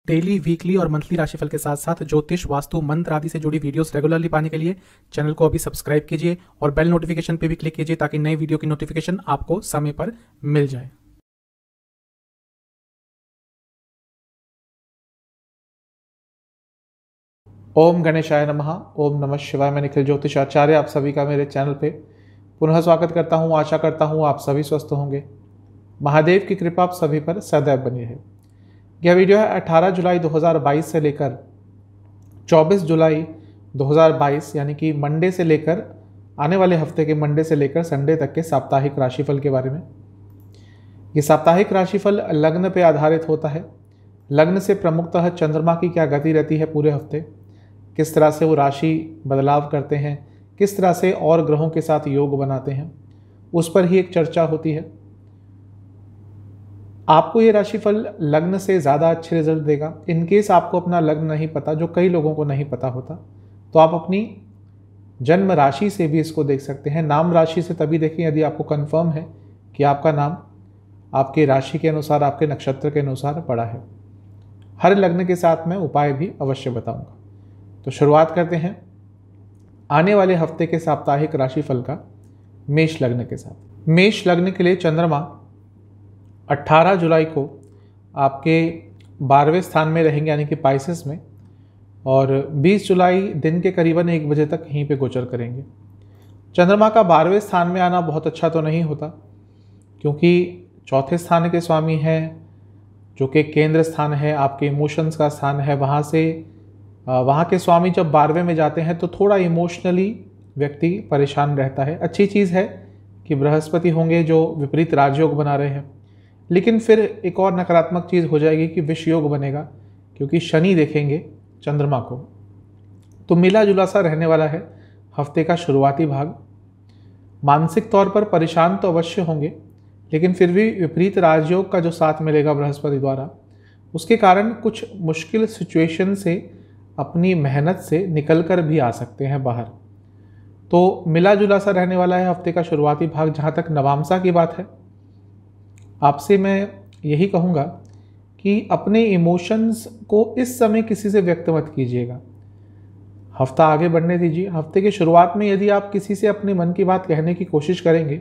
Daily, weekly और monthly राशिफल के साथ साथ ज्योतिष, वास्तु, मंत्र आदि से जुड़ी वीडियोस रेगुलरली पाने के लिए चैनल को अभी सब्सक्राइब कीजिए और बेल नोटिफिकेशन पे भी क्लिक कीजिए ताकि नई वीडियो की नोटिफिकेशन आपको समय पर मिल जाए। ओम गणेशाय नमः। ओम नमः शिवाय। मैं निखिल ज्योतिष आचार्य आप सभी का मेरे चैनल पे पुनः स्वागत करता हूँ। आशा करता हूँ आप सभी स्वस्थ होंगे। महादेव की कृपा आप सभी पर सदैव बनी रहे। यह वीडियो है 18 जुलाई 2022 से लेकर 24 जुलाई 2022 यानी कि मंडे से लेकर आने वाले हफ्ते के मंडे से लेकर संडे तक के साप्ताहिक राशिफल के बारे में। ये साप्ताहिक राशिफल लग्न पे आधारित होता है। लग्न से प्रमुखतः चंद्रमा की क्या गति रहती है पूरे हफ्ते, किस तरह से वो राशि बदलाव करते हैं, किस तरह से और ग्रहों के साथ योग बनाते हैं, उस पर ही एक चर्चा होती है। आपको ये राशिफल लग्न से ज़्यादा अच्छे रिजल्ट देगा। इन केस आपको अपना लग्न नहीं पता, जो कई लोगों को नहीं पता होता, तो आप अपनी जन्म राशि से भी इसको देख सकते हैं। नाम राशि से तभी देखें यदि आपको कंफर्म है कि आपका नाम आपके राशि के अनुसार, आपके नक्षत्र के अनुसार पड़ा है। हर लग्न के साथ मैं उपाय भी अवश्य बताऊंगा। तो शुरुआत करते हैं आने वाले हफ्ते के साप्ताहिक राशिफल का मेष लग्न के साथ। मेष लग्न के लिए चंद्रमा 18 जुलाई को आपके 12वें स्थान में रहेंगे यानी कि पाइसेस में, और 20 जुलाई दिन के करीबन 1 बजे तक यहीं पे गोचर करेंगे। चंद्रमा का 12वें स्थान में आना बहुत अच्छा तो नहीं होता, क्योंकि चौथे स्थान के स्वामी हैं, जो कि केंद्र स्थान है, आपके इमोशंस का स्थान है। वहाँ के स्वामी जब 12वें में जाते हैं तो थोड़ा इमोशनली व्यक्ति परेशान रहता है। अच्छी चीज़ है कि बृहस्पति होंगे जो विपरीत राजयोग बना रहे हैं, लेकिन फिर एक और नकारात्मक चीज़ हो जाएगी कि विष योग बनेगा, क्योंकि शनि देखेंगे चंद्रमा को। तो मिला जुला सा रहने वाला है हफ्ते का शुरुआती भाग। मानसिक तौर पर परेशान तो अवश्य होंगे, लेकिन फिर भी विपरीत राजयोग का जो साथ मिलेगा बृहस्पति द्वारा, उसके कारण कुछ मुश्किल सिचुएशन से अपनी मेहनत से निकल कर भी आ सकते हैं बाहर। तो मिला जुला सा रहने वाला है हफ्ते का शुरुआती भाग। जहाँ तक नवामसा की बात है, आपसे मैं यही कहूँगा कि अपने इमोशंस को इस समय किसी से व्यक्त मत कीजिएगा। हफ्ता आगे बढ़ने दीजिए। हफ्ते की शुरुआत में यदि आप किसी से अपने मन की बात कहने की कोशिश करेंगे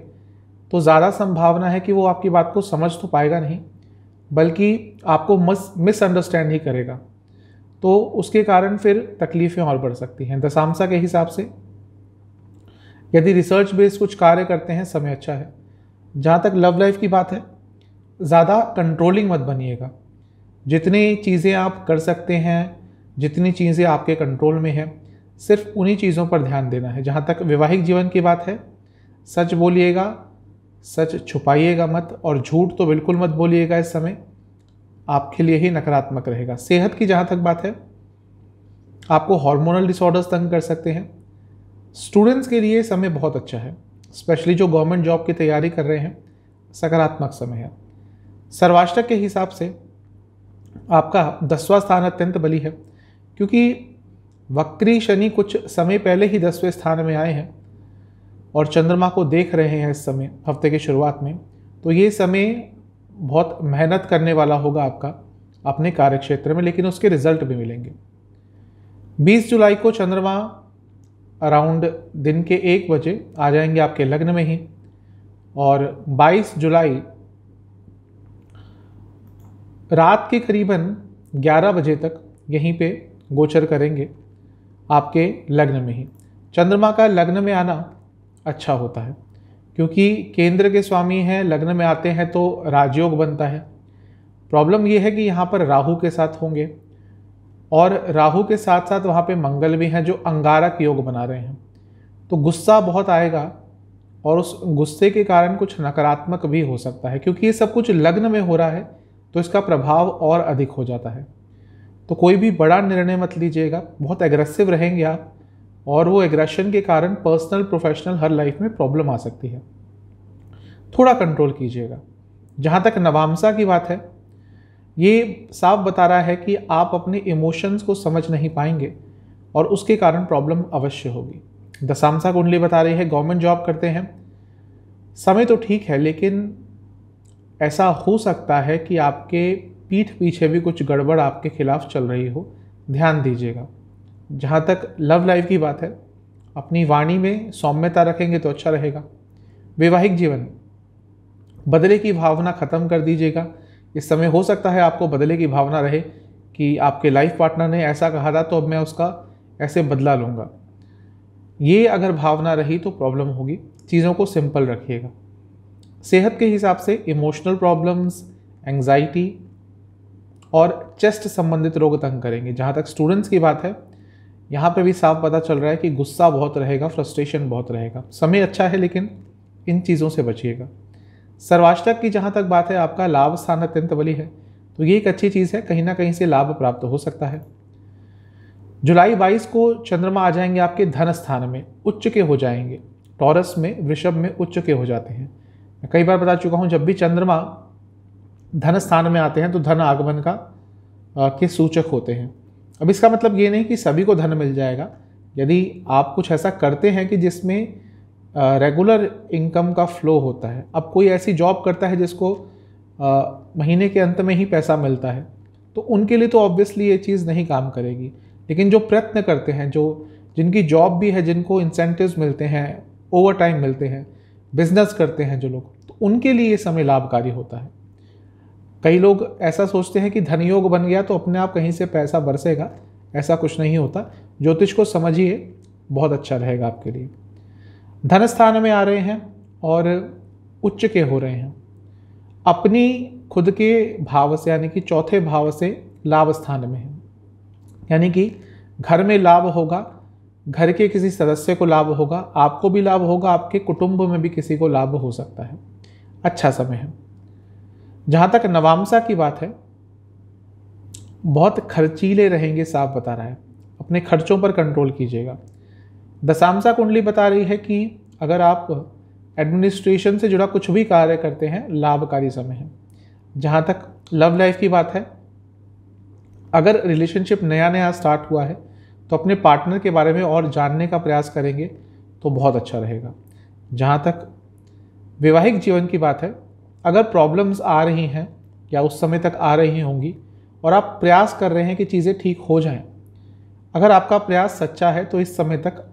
तो ज़्यादा संभावना है कि वो आपकी बात को समझ तो पाएगा नहीं, बल्कि आपको मिसअंडरस्टैंड ही करेगा। तो उसके कारण फिर तकलीफ़ें और बढ़ सकती हैं। दशांशा के हिसाब से यदि रिसर्च बेस्ड कुछ कार्य करते हैं, समय अच्छा है। जहाँ तक लव लाइफ की बात है, ज़्यादा कंट्रोलिंग मत बनिएगा। जितनी चीज़ें आप कर सकते हैं, जितनी चीज़ें आपके कंट्रोल में हैं, सिर्फ उन्हीं चीज़ों पर ध्यान देना है। जहाँ तक वैवाहिक जीवन की बात है, सच बोलिएगा, सच छुपाइएगा मत, और झूठ तो बिल्कुल मत बोलिएगा। इस समय आपके लिए ही नकारात्मक रहेगा। सेहत की जहाँ तक बात है, आपको हार्मोनल डिसऑर्डर्स तंग कर सकते हैं। स्टूडेंट्स के लिए समय बहुत अच्छा है, स्पेशली जो गवर्नमेंट जॉब की तैयारी कर रहे हैं, सकारात्मक समय है। सर्वाष्टक के हिसाब से आपका 10वां स्थान अत्यंत बली है, क्योंकि वक्री शनि कुछ समय पहले ही 10वें स्थान में आए हैं और चंद्रमा को देख रहे हैं इस समय हफ्ते की शुरुआत में। तो ये समय बहुत मेहनत करने वाला होगा आपका अपने कार्य क्षेत्र में, लेकिन उसके रिजल्ट भी मिलेंगे। 20 जुलाई को चंद्रमा अराउंड दिन के 1 बजे आ जाएंगे आपके लग्न में ही, और 22 जुलाई रात के करीबन 11 बजे तक यहीं पे गोचर करेंगे आपके लग्न में ही। चंद्रमा का लग्न में आना अच्छा होता है, क्योंकि केंद्र के स्वामी हैं, लग्न में आते हैं तो राजयोग बनता है। प्रॉब्लम यह है कि यहाँ पर राहु के साथ होंगे, और राहु के साथ साथ वहाँ पे मंगल भी हैं जो अंगारक योग बना रहे हैं। तो गुस्सा बहुत आएगा, और उस गुस्से के कारण कुछ नकारात्मक भी हो सकता है, क्योंकि ये सब कुछ लग्न में हो रहा है तो इसका प्रभाव और अधिक हो जाता है। तो कोई भी बड़ा निर्णय मत लीजिएगा। बहुत एग्रेसिव रहेंगे आप, और वो एग्रेशन के कारण पर्सनल प्रोफेशनल हर लाइफ में प्रॉब्लम आ सकती है। थोड़ा कंट्रोल कीजिएगा। जहाँ तक नवामसा की बात है, ये साफ बता रहा है कि आप अपने इमोशंस को समझ नहीं पाएंगे और उसके कारण प्रॉब्लम अवश्य होगी। दशांशा कुंडली बता रही है गवर्नमेंट जॉब करते हैं, समय तो ठीक है, लेकिन ऐसा हो सकता है कि आपके पीठ पीछे भी कुछ गड़बड़ आपके खिलाफ चल रही हो, ध्यान दीजिएगा। जहाँ तक लव लाइफ की बात है, अपनी वाणी में सौम्यता रखेंगे तो अच्छा रहेगा। वैवाहिक जीवन, बदले की भावना ख़त्म कर दीजिएगा। इस समय हो सकता है आपको बदले की भावना रहे कि आपके लाइफ पार्टनर ने ऐसा कहा था तो अब मैं उसका ऐसे बदला लूँगा। ये अगर भावना रही तो प्रॉब्लम होगी। चीज़ों को सिंपल रखिएगा। सेहत के हिसाब से इमोशनल प्रॉब्लम्स, एंग्जाइटी और चेस्ट संबंधित रोग तंग करेंगे। जहाँ तक स्टूडेंट्स की बात है, यहाँ पे भी साफ पता चल रहा है कि गुस्सा बहुत रहेगा, फ्रस्ट्रेशन बहुत रहेगा। समय अच्छा है लेकिन इन चीज़ों से बचिएगा। सर्वाष्टक की जहाँ तक बात है, आपका लाभ स्थान अत्यंत बली है, तो ये एक अच्छी चीज़ है, कहीं ना कहीं से लाभ प्राप्त हो सकता है। जुलाई 22 को चंद्रमा आ जाएंगे आपके धन स्थान में, उच्च के हो जाएंगे। टॉरस में, वृषभ में उच्च के हो जाते हैं। मैं कई बार बता चुका हूँ, जब भी चंद्रमा धन स्थान में आते हैं तो धन आगमन का के सूचक होते हैं। अब इसका मतलब ये नहीं कि सभी को धन मिल जाएगा। यदि आप कुछ ऐसा करते हैं कि जिसमें रेगुलर इनकम का फ्लो होता है, अब कोई ऐसी जॉब करता है जिसको महीने के अंत में ही पैसा मिलता है, तो उनके लिए तो ऑब्वियसली ये चीज़ नहीं काम करेगी। लेकिन जो प्रयत्न करते हैं, जिनकी जॉब भी है, जिनको इंसेंटिव्स मिलते हैं, ओवर टाइम मिलते हैं, बिजनेस करते हैं जो लोग, तो उनके लिए ये समय लाभकारी होता है। कई लोग ऐसा सोचते हैं कि धन योग बन गया तो अपने आप कहीं से पैसा बरसेगा, ऐसा कुछ नहीं होता। ज्योतिष को समझिए, बहुत अच्छा रहेगा आपके लिए। धन स्थान में आ रहे हैं और उच्च के हो रहे हैं। अपनी खुद के भाव से, यानी कि चौथे भाव से लाभ स्थान में है, यानी कि घर में लाभ होगा, घर के किसी सदस्य को लाभ होगा, आपको भी लाभ होगा, आपके कुटुंब में भी किसी को लाभ हो सकता है। अच्छा समय है। जहाँ तक नवामसा की बात है, बहुत खर्चीले रहेंगे, साफ बता रहा है। अपने खर्चों पर कंट्रोल कीजिएगा। दशामसा कुंडली बता रही है कि अगर आप एडमिनिस्ट्रेशन से जुड़ा कुछ भी कार्य करते हैं, लाभकारी समय है। जहाँ तक लव लाइफ की बात है, अगर रिलेशनशिप नया नया स्टार्ट हुआ है तो अपने पार्टनर के बारे में और जानने का प्रयास करेंगे तो बहुत अच्छा रहेगा। जहाँ तक वैवाहिक जीवन की बात है, अगर प्रॉब्लम्स आ रही हैं या उस समय तक आ रही होंगी और आप प्रयास कर रहे हैं कि चीज़ें ठीक हो जाएं, अगर आपका प्रयास सच्चा है तो इस समय तक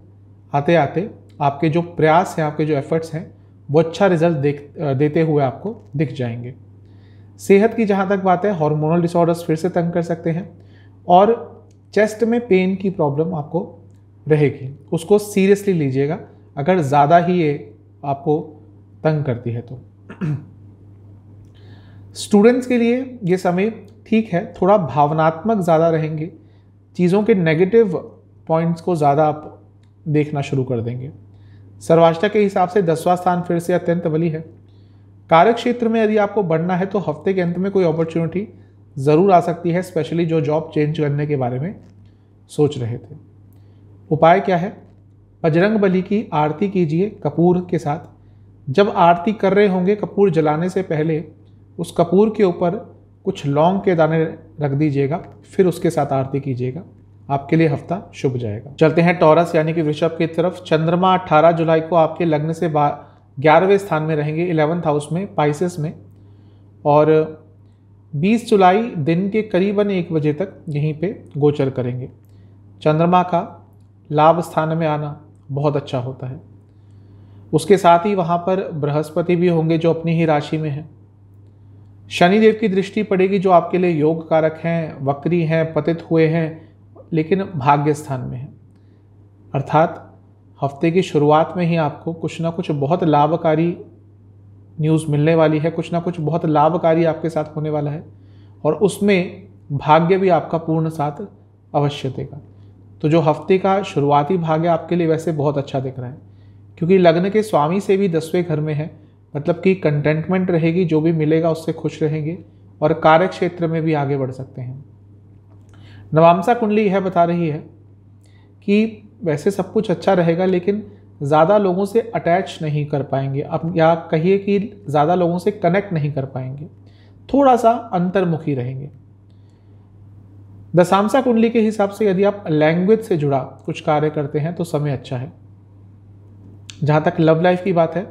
आते आते आपके जो प्रयास हैं, आपके जो एफर्ट्स हैं, वो अच्छा रिजल्ट देते हुए आपको दिख जाएंगे। सेहत की जहाँ तक बात है, हार्मोनल डिसऑर्डर्स फिर से तंग कर सकते हैं और चेस्ट में पेन की प्रॉब्लम आपको रहेगी। उसको सीरियसली लीजिएगा अगर ज़्यादा ही ये आपको तंग करती है तो। स्टूडेंट्स के लिए ये समय ठीक है, थोड़ा भावनात्मक ज़्यादा रहेंगे, चीज़ों के नेगेटिव पॉइंट्स को ज़्यादा आप देखना शुरू कर देंगे। सर्वाष्टक के हिसाब से 10वां स्थान फिर से अत्यंत बली है। कार्य क्षेत्र में यदि आपको बढ़ना है तो हफ्ते के अंत में कोई अपॉर्चुनिटी ज़रूर आ सकती है, स्पेशली जो जॉब चेंज करने के बारे में सोच रहे थे। उपाय क्या है? बजरंग बली की आरती कीजिए कपूर के साथ। जब आरती कर रहे होंगे, कपूर जलाने से पहले उस कपूर के ऊपर कुछ लौंग के दाने रख दीजिएगा, फिर उसके साथ आरती कीजिएगा। आपके लिए हफ्ता शुभ जाएगा। चलते हैं टॉरस यानी कि वृषभ की तरफ। चंद्रमा 18 जुलाई को आपके लग्न से 11वें स्थान में रहेंगे, 11th हाउस में, पाइसेस में, और 20 जुलाई दिन के करीबन 1 बजे तक यहीं पे गोचर करेंगे। चंद्रमा का लाभ स्थान में आना बहुत अच्छा होता है। उसके साथ ही वहाँ पर बृहस्पति भी होंगे जो अपनी ही राशि में है। शनिदेव की दृष्टि पड़ेगी जो आपके लिए योग कारक हैं, वक्री हैं, पतित हुए हैं, लेकिन भाग्य स्थान में है। अर्थात हफ्ते की शुरुआत में ही आपको कुछ ना कुछ बहुत लाभकारी न्यूज़ मिलने वाली है, कुछ ना कुछ बहुत लाभकारी आपके साथ होने वाला है, और उसमें भाग्य भी आपका पूर्ण साथ अवश्य देगा। तो जो हफ्ते का शुरुआती भाग्य आपके लिए वैसे बहुत अच्छा दिख रहा है, क्योंकि लग्न के स्वामी से भी 10वें घर में है, मतलब कि कंटेंटमेंट रहेगी, जो भी मिलेगा उससे खुश रहेंगे और कार्य क्षेत्र में भी आगे बढ़ सकते हैं। नवामसा कुंडली यह बता रही है कि वैसे सब कुछ अच्छा रहेगा, लेकिन ज़्यादा लोगों से अटैच नहीं कर पाएंगे, अब या कहिए कि ज़्यादा लोगों से कनेक्ट नहीं कर पाएंगे, थोड़ा सा अंतर्मुखी रहेंगे। दशामसा कुंडली के हिसाब से यदि आप लैंग्वेज से जुड़ा कुछ कार्य करते हैं तो समय अच्छा है। जहाँ तक लव लाइफ की बात है,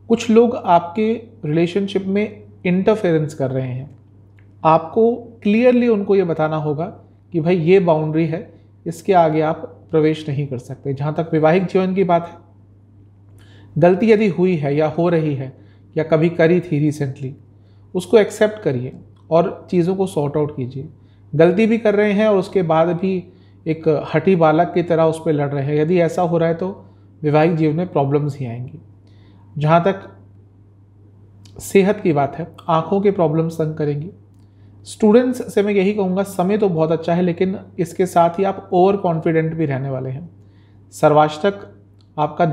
कुछ लोग आपके रिलेशनशिप में इंटरफेरेंस कर रहे हैं, आपको क्लियरली उनको ये बताना होगा कि भाई ये बाउंड्री है, इसके आगे आप प्रवेश नहीं कर सकते। जहाँ तक वैवाहिक जीवन की बात है, गलती यदि हुई है या हो रही है या कभी करी थी रिसेंटली, उसको एक्सेप्ट करिए और चीज़ों को सॉर्ट आउट कीजिए। गलती भी कर रहे हैं और उसके बाद भी एक हठी बालक की तरह उस पर लड़ रहे हैं, यदि ऐसा हो रहा है तो वैवाहिक जीवन में प्रॉब्लम्स ही आएंगी। जहाँ तक सेहत की बात है, आँखों के प्रॉब्लम्स तंग करेंगी। स्टूडेंट्स से मैं यही कहूँगा, समय तो बहुत अच्छा है लेकिन इसके साथ ही आप ओवर कॉन्फिडेंट भी रहने वाले हैं। सर्वाष्टक आपका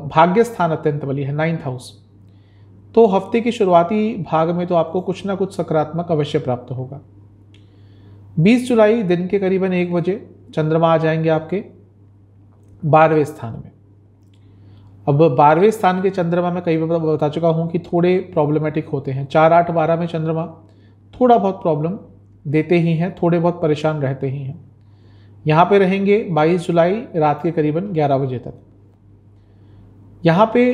भाग्य स्थान अत्यंत बली है, 9th हाउस, तो हफ्ते की शुरुआती भाग में तो आपको कुछ ना कुछ सकारात्मक अवश्य प्राप्त होगा। 20 जुलाई दिन के करीबन 1 बजे चंद्रमा आ जाएंगे आपके 12वें स्थान में। अब 12वें स्थान के चंद्रमा में कई बार बता चुका हूँ कि थोड़े प्रॉब्लमेटिक होते हैं। 4, 8, 12 में चंद्रमा थोड़ा बहुत प्रॉब्लम देते ही हैं, थोड़े बहुत परेशान रहते ही हैं। यहाँ पे रहेंगे 22 जुलाई रात के करीबन 11 बजे तक। यहाँ पे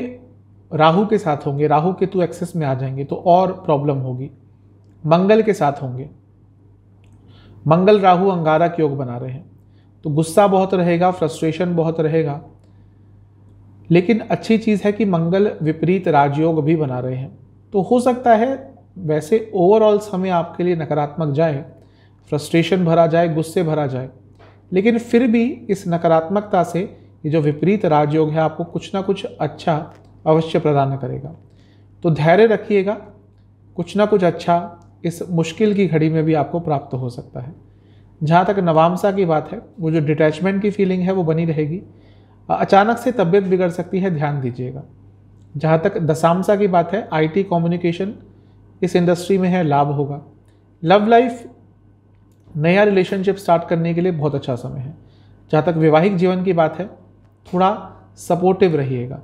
राहु के साथ होंगे, राहु केतु एक्सेस में आ जाएंगे तो और प्रॉब्लम होगी। मंगल के साथ होंगे, मंगल राहु अंगारक योग बना रहे हैं तो गुस्सा बहुत रहेगा, फ्रस्ट्रेशन बहुत रहेगा। लेकिन अच्छी चीज़ है कि मंगल विपरीत राजयोग भी बना रहे हैं, तो हो सकता है वैसे ओवरऑल समय आपके लिए नकारात्मक जाए, फ्रस्ट्रेशन भरा जाए, गुस्से भरा जाए, लेकिन फिर भी इस नकारात्मकता से ये जो विपरीत राजयोग है आपको कुछ ना कुछ अच्छा अवश्य प्रदान करेगा। तो धैर्य रखिएगा, कुछ ना कुछ अच्छा इस मुश्किल की घड़ी में भी आपको प्राप्त हो सकता है। जहाँ तक नवामसा की बात है, वो जो डिटैचमेंट की फीलिंग है वो बनी रहेगी। अचानक से तबीयत बिगड़ सकती है, ध्यान दीजिएगा। जहाँ तक दशामसा की बात है, IT कम्युनिकेशन इस इंडस्ट्री में है, लाभ होगा। लव लाइफ, नया रिलेशनशिप स्टार्ट करने के लिए बहुत अच्छा समय है। जहाँ तक वैवाहिक जीवन की बात है, थोड़ा सपोर्टिव रहिएगा।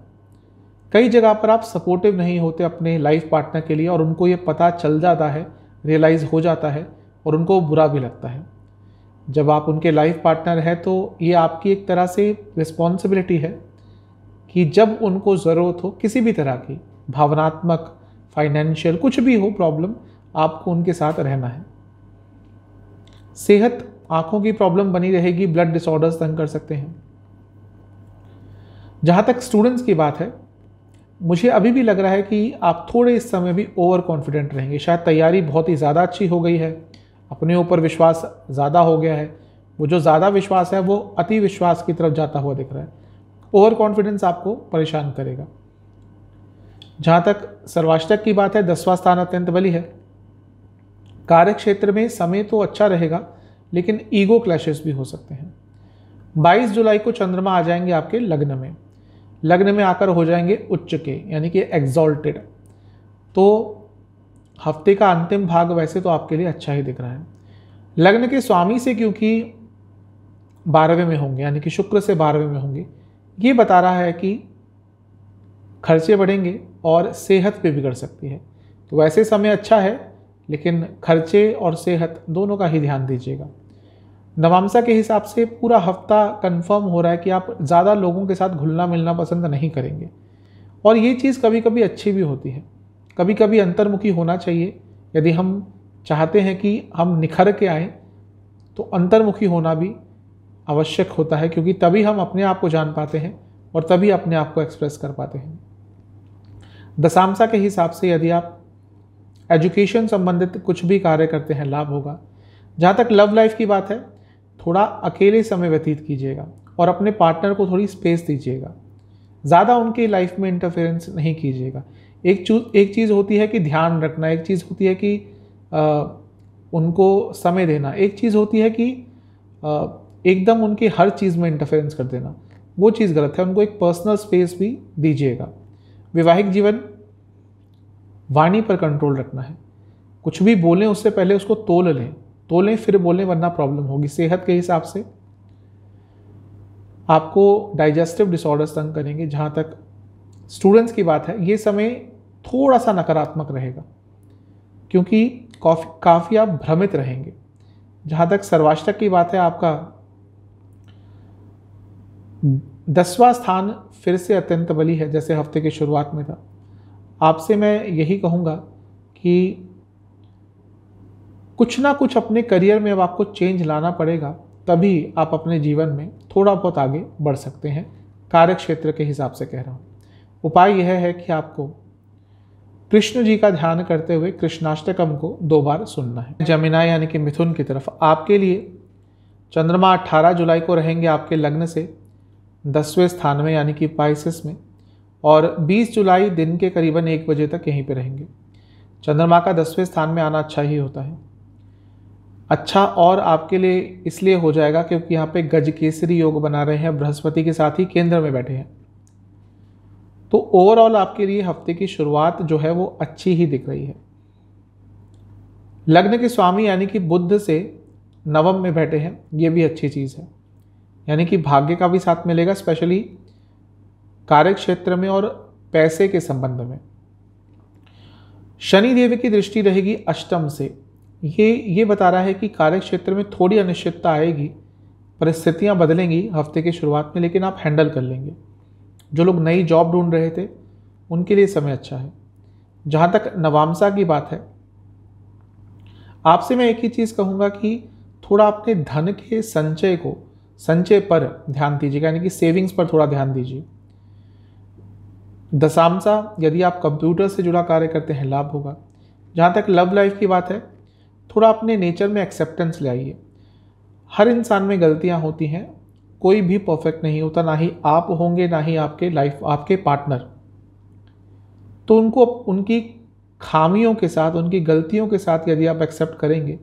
कई जगह पर आप सपोर्टिव नहीं होते अपने लाइफ पार्टनर के लिए और उनको ये पता चल जाता है, रियलाइज़ हो जाता है और उनको बुरा भी लगता है। जब आप उनके लाइफ पार्टनर हैं तो ये आपकी एक तरह से रिस्पॉन्सिबिलिटी है कि जब उनको ज़रूरत हो किसी भी तरह की, भावनात्मक, फाइनेंशियल, कुछ भी हो प्रॉब्लम, आपको उनके साथ रहना है। सेहत, आँखों की प्रॉब्लम बनी रहेगी, ब्लड डिसऑर्डर्स तंग कर सकते हैं। जहाँ तक स्टूडेंट्स की बात है, मुझे अभी भी लग रहा है कि आप थोड़े इस समय भी ओवर कॉन्फिडेंट रहेंगे। शायद तैयारी बहुत ही ज़्यादा अच्छी हो गई है, अपने ऊपर विश्वास ज़्यादा हो गया है। वो जो ज़्यादा विश्वास है वो अति विश्वास की तरफ जाता हुआ दिख रहा है। ओवर कॉन्फिडेंस आपको परेशान करेगा। जहाँ तक सर्वाष्टक की बात है, 10वां स्थान अत्यंत बली है। कार्य क्षेत्र में समय तो अच्छा रहेगा लेकिन ईगो क्लैशेस भी हो सकते हैं। 22 जुलाई को चंद्रमा आ जाएंगे आपके लग्न में। लग्न में आकर हो जाएंगे उच्च के, यानी कि एग्जॉल्टेड। तो हफ्ते का अंतिम भाग वैसे तो आपके लिए अच्छा ही दिख रहा है। लग्न के स्वामी से क्योंकि 12वें में होंगे, यानी कि शुक्र से 12वें में होंगे, ये बता रहा है कि खर्चे बढ़ेंगे और सेहत पे बिगड़ सकती है। तो वैसे समय अच्छा है लेकिन खर्चे और सेहत दोनों का ही ध्यान दीजिएगा। नवामसा के हिसाब से पूरा हफ्ता कंफर्म हो रहा है कि आप ज़्यादा लोगों के साथ घुलना मिलना पसंद नहीं करेंगे और ये चीज़ कभी कभी अच्छी भी होती है। कभी कभी अंतर्मुखी होना चाहिए। यदि हम चाहते हैं कि हम निखर के आएँ तो अंतर्मुखी होना भी आवश्यक होता है, क्योंकि तभी हम अपने आप को जान पाते हैं और तभी अपने आप को एक्सप्रेस कर पाते हैं। दशामसा के हिसाब से यदि आप एजुकेशन संबंधित कुछ भी कार्य करते हैं, लाभ होगा। जहाँ तक लव लाइफ की बात है, थोड़ा अकेले समय व्यतीत कीजिएगा और अपने पार्टनर को थोड़ी स्पेस दीजिएगा। ज़्यादा उनकी लाइफ में इंटरफेरेंस नहीं कीजिएगा। एक चीज़ होती है कि ध्यान रखना, एक चीज़ होती है कि उनको समय देना, एक चीज़ होती है कि एकदम उनकी हर चीज़ में इंटरफेरेंस कर देना, वो चीज़ गलत है। उनको एक पर्सनल स्पेस भी दीजिएगा। वैवाहिक जीवन, वाणी पर कंट्रोल रखना है। कुछ भी बोलें उससे पहले उसको तोलें फिर बोलें, वरना प्रॉब्लम होगी। सेहत के हिसाब से आपको डाइजेस्टिव डिसऑर्डर्स तंग करेंगे। जहाँ तक स्टूडेंट्स की बात है, ये समय थोड़ा सा नकारात्मक रहेगा क्योंकि काफ़ी आप भ्रमित रहेंगे। जहाँ तक सर्वाष्टक की बात है, आपका 10वां स्थान फिर से अत्यंत बली है, जैसे हफ्ते की शुरुआत में था। आपसे मैं यही कहूँगा कि कुछ ना कुछ अपने करियर में अब आपको चेंज लाना पड़ेगा, तभी आप अपने जीवन में थोड़ा बहुत आगे बढ़ सकते हैं। कार्य क्षेत्र के हिसाब से कह रहा हूँ। उपाय यह है कि आपको कृष्ण जी का ध्यान करते हुए कृष्णाष्टकम को 2 बार सुनना है। जमिना यानी कि मिथुन की तरफ आपके लिए चंद्रमा 18 जुलाई को रहेंगे आपके लग्न से 10वें स्थान में यानी कि पाइसेस में, और 20 जुलाई दिन के करीबन 1 बजे तक यहीं पे रहेंगे। चंद्रमा का 10वें स्थान में आना अच्छा ही होता है। अच्छा और आपके लिए इसलिए हो जाएगा क्योंकि यहाँ पे गज केसरी योग बना रहे हैं, बृहस्पति के साथ ही केंद्र में बैठे हैं। तो ओवरऑल आपके लिए हफ्ते की शुरुआत जो है वो अच्छी ही दिख रही है। लग्न के स्वामी यानी कि बुध से नवम में बैठे हैं, ये भी अच्छी चीज़ है, यानी कि भाग्य का भी साथ मिलेगा, स्पेशली कार्य क्षेत्र में और पैसे के संबंध में। शनि देव की दृष्टि रहेगी अष्टम से, ये बता रहा है कि कार्य क्षेत्र में थोड़ी अनिश्चितता आएगी, परिस्थितियां बदलेंगी हफ्ते की शुरुआत में, लेकिन आप हैंडल कर लेंगे। जो लोग नई जॉब ढूंढ रहे थे उनके लिए समय अच्छा है। जहां तक नवामसा की बात है, आपसे मैं एक ही चीज़ कहूँगा कि थोड़ा अपने धन के संचय पर ध्यान दीजिएगा, यानी कि सेविंग्स पर थोड़ा ध्यान दीजिए। दशामसा, यदि आप कंप्यूटर से जुड़ा कार्य करते हैं लाभ होगा। जहाँ तक लव लाइफ की बात है, थोड़ा अपने नेचर में एक्सेप्टेंस ले आइए। हर इंसान में गलतियाँ होती हैं, कोई भी परफेक्ट नहीं होता, ना ही आप होंगे ना ही आपके पार्टनर। तो उनको उनकी खामियों के साथ, उनकी गलतियों के साथ यदि आप एक्सेप्ट करेंगे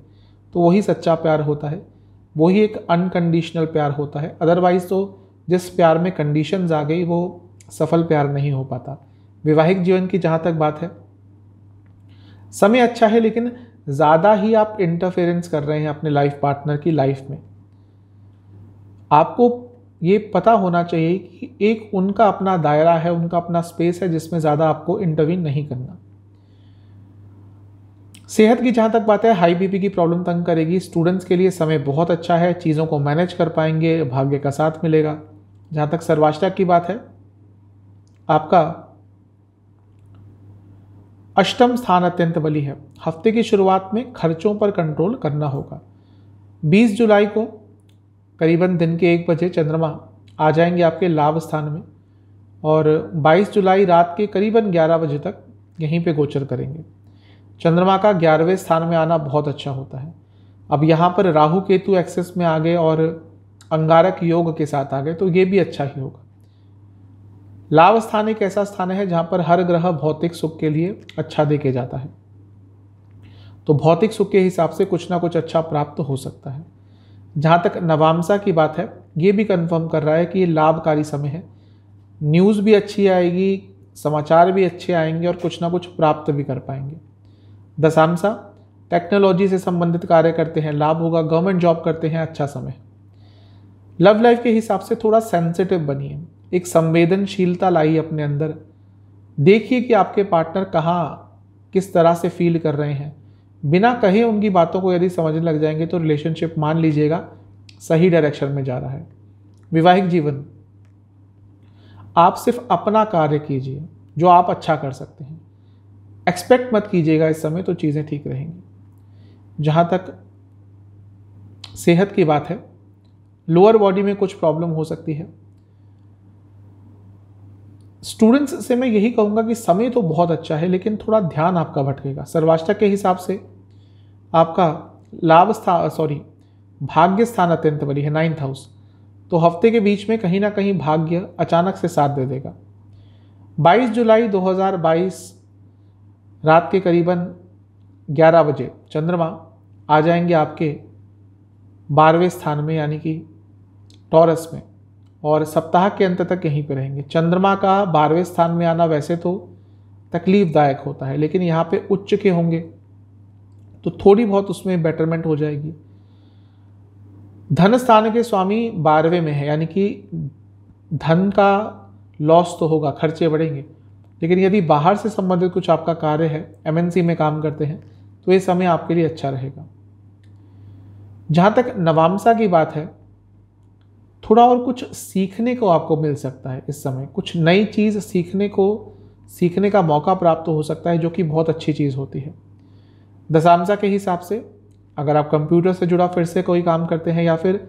तो वही सच्चा प्यार होता है, वही एक अनकंडीशनल प्यार होता है। अदरवाइज तो जिस प्यार में कंडीशंस आ गई वो सफल प्यार नहीं हो पाता। वैवाहिक जीवन की जहाँ तक बात है, समय अच्छा है, लेकिन ज़्यादा ही आप इंटरफेरेंस कर रहे हैं अपने लाइफ पार्टनर की लाइफ में। आपको ये पता होना चाहिए कि एक उनका अपना दायरा है, उनका अपना स्पेस है, जिसमें ज़्यादा आपको इंटरवीन नहीं करना। सेहत की जहाँ तक बात है, हाई बीपी की प्रॉब्लम तंग करेगी। स्टूडेंट्स के लिए समय बहुत अच्छा है, चीज़ों को मैनेज कर पाएंगे, भाग्य का साथ मिलेगा। जहाँ तक सर्वाष्टक की बात है, आपका अष्टम स्थान अत्यंत बली है। हफ्ते की शुरुआत में खर्चों पर कंट्रोल करना होगा। 20 जुलाई को करीबन दिन के 1 बजे चंद्रमा आ जाएंगे आपके लाभ स्थान में, और 22 जुलाई रात के करीबन 11 बजे तक यहीं पे गोचर करेंगे। चंद्रमा का 11वें स्थान में आना बहुत अच्छा होता है। अब यहाँ पर राहु केतु एक्सेस में आ गए और अंगारक योग के साथ आ गए, तो ये भी अच्छा ही होगा। लाभ स्थान एक ऐसा स्थान है जहाँ पर हर ग्रह भौतिक सुख के लिए अच्छा देके जाता है, तो भौतिक सुख के हिसाब से कुछ ना कुछ अच्छा प्राप्त हो सकता है। जहाँ तक नवामसा की बात है, ये भी कंफर्म कर रहा है कि ये लाभकारी समय है। न्यूज़ भी अच्छी आएगी, समाचार भी अच्छे आएंगे और कुछ ना कुछ प्राप्त भी कर पाएंगे। दशामसा, टेक्नोलॉजी से संबंधित कार्य करते हैं लाभ होगा, गवर्नमेंट जॉब करते हैं अच्छा समय। लव लाइफ के हिसाब से थोड़ा सेंसिटिव बनिए, एक संवेदनशीलता लाइए अपने अंदर। देखिए कि आपके पार्टनर कहाँ किस तरह से फील कर रहे हैं। बिना कहे उनकी बातों को यदि समझने लग जाएंगे तो रिलेशनशिप मान लीजिएगा सही डायरेक्शन में जा रहा है। वैवाहिक जीवन, आप सिर्फ अपना कार्य कीजिए जो आप अच्छा कर सकते हैं। एक्सपेक्ट मत कीजिएगा इस समय, तो चीज़ें ठीक रहेंगी। जहाँ तक सेहत की बात है, लोअर बॉडी में कुछ प्रॉब्लम हो सकती है। स्टूडेंट्स से मैं यही कहूँगा कि समय तो बहुत अच्छा है, लेकिन थोड़ा ध्यान आपका भटकेगा। सर्वाष्टक के हिसाब से आपका भाग्य स्थान अत्यंत बली है, 9th हाउस, तो हफ्ते के बीच में कहीं ना कहीं भाग्य अचानक से साथ दे देगा। 22 जुलाई 2022 रात के करीबन 11 बजे चंद्रमा आ जाएंगे आपके 12वें स्थान में यानी कि टॉरस में, और सप्ताह के अंत तक यहीं पे रहेंगे। चंद्रमा का 12वें स्थान में आना वैसे तो तकलीफदायक होता है, लेकिन यहाँ पे उच्च के होंगे तो थोड़ी बहुत उसमें बेटरमेंट हो जाएगी। धन स्थान के स्वामी 12वें में है, यानी कि धन का लॉस तो होगा, खर्चे बढ़ेंगे, लेकिन यदि बाहर से संबंधित कुछ आपका कार्य है, MNC में काम करते हैं, तो ये समय आपके लिए अच्छा रहेगा। जहाँ तक नवामसा की बात है, थोड़ा और कुछ सीखने को आपको मिल सकता है इस समय। कुछ नई चीज़ सीखने का मौका प्राप्त हो सकता है, जो कि बहुत अच्छी चीज़ होती है। दशामसा के हिसाब से अगर आप कंप्यूटर से जुड़ा फिर से कोई काम करते हैं या फिर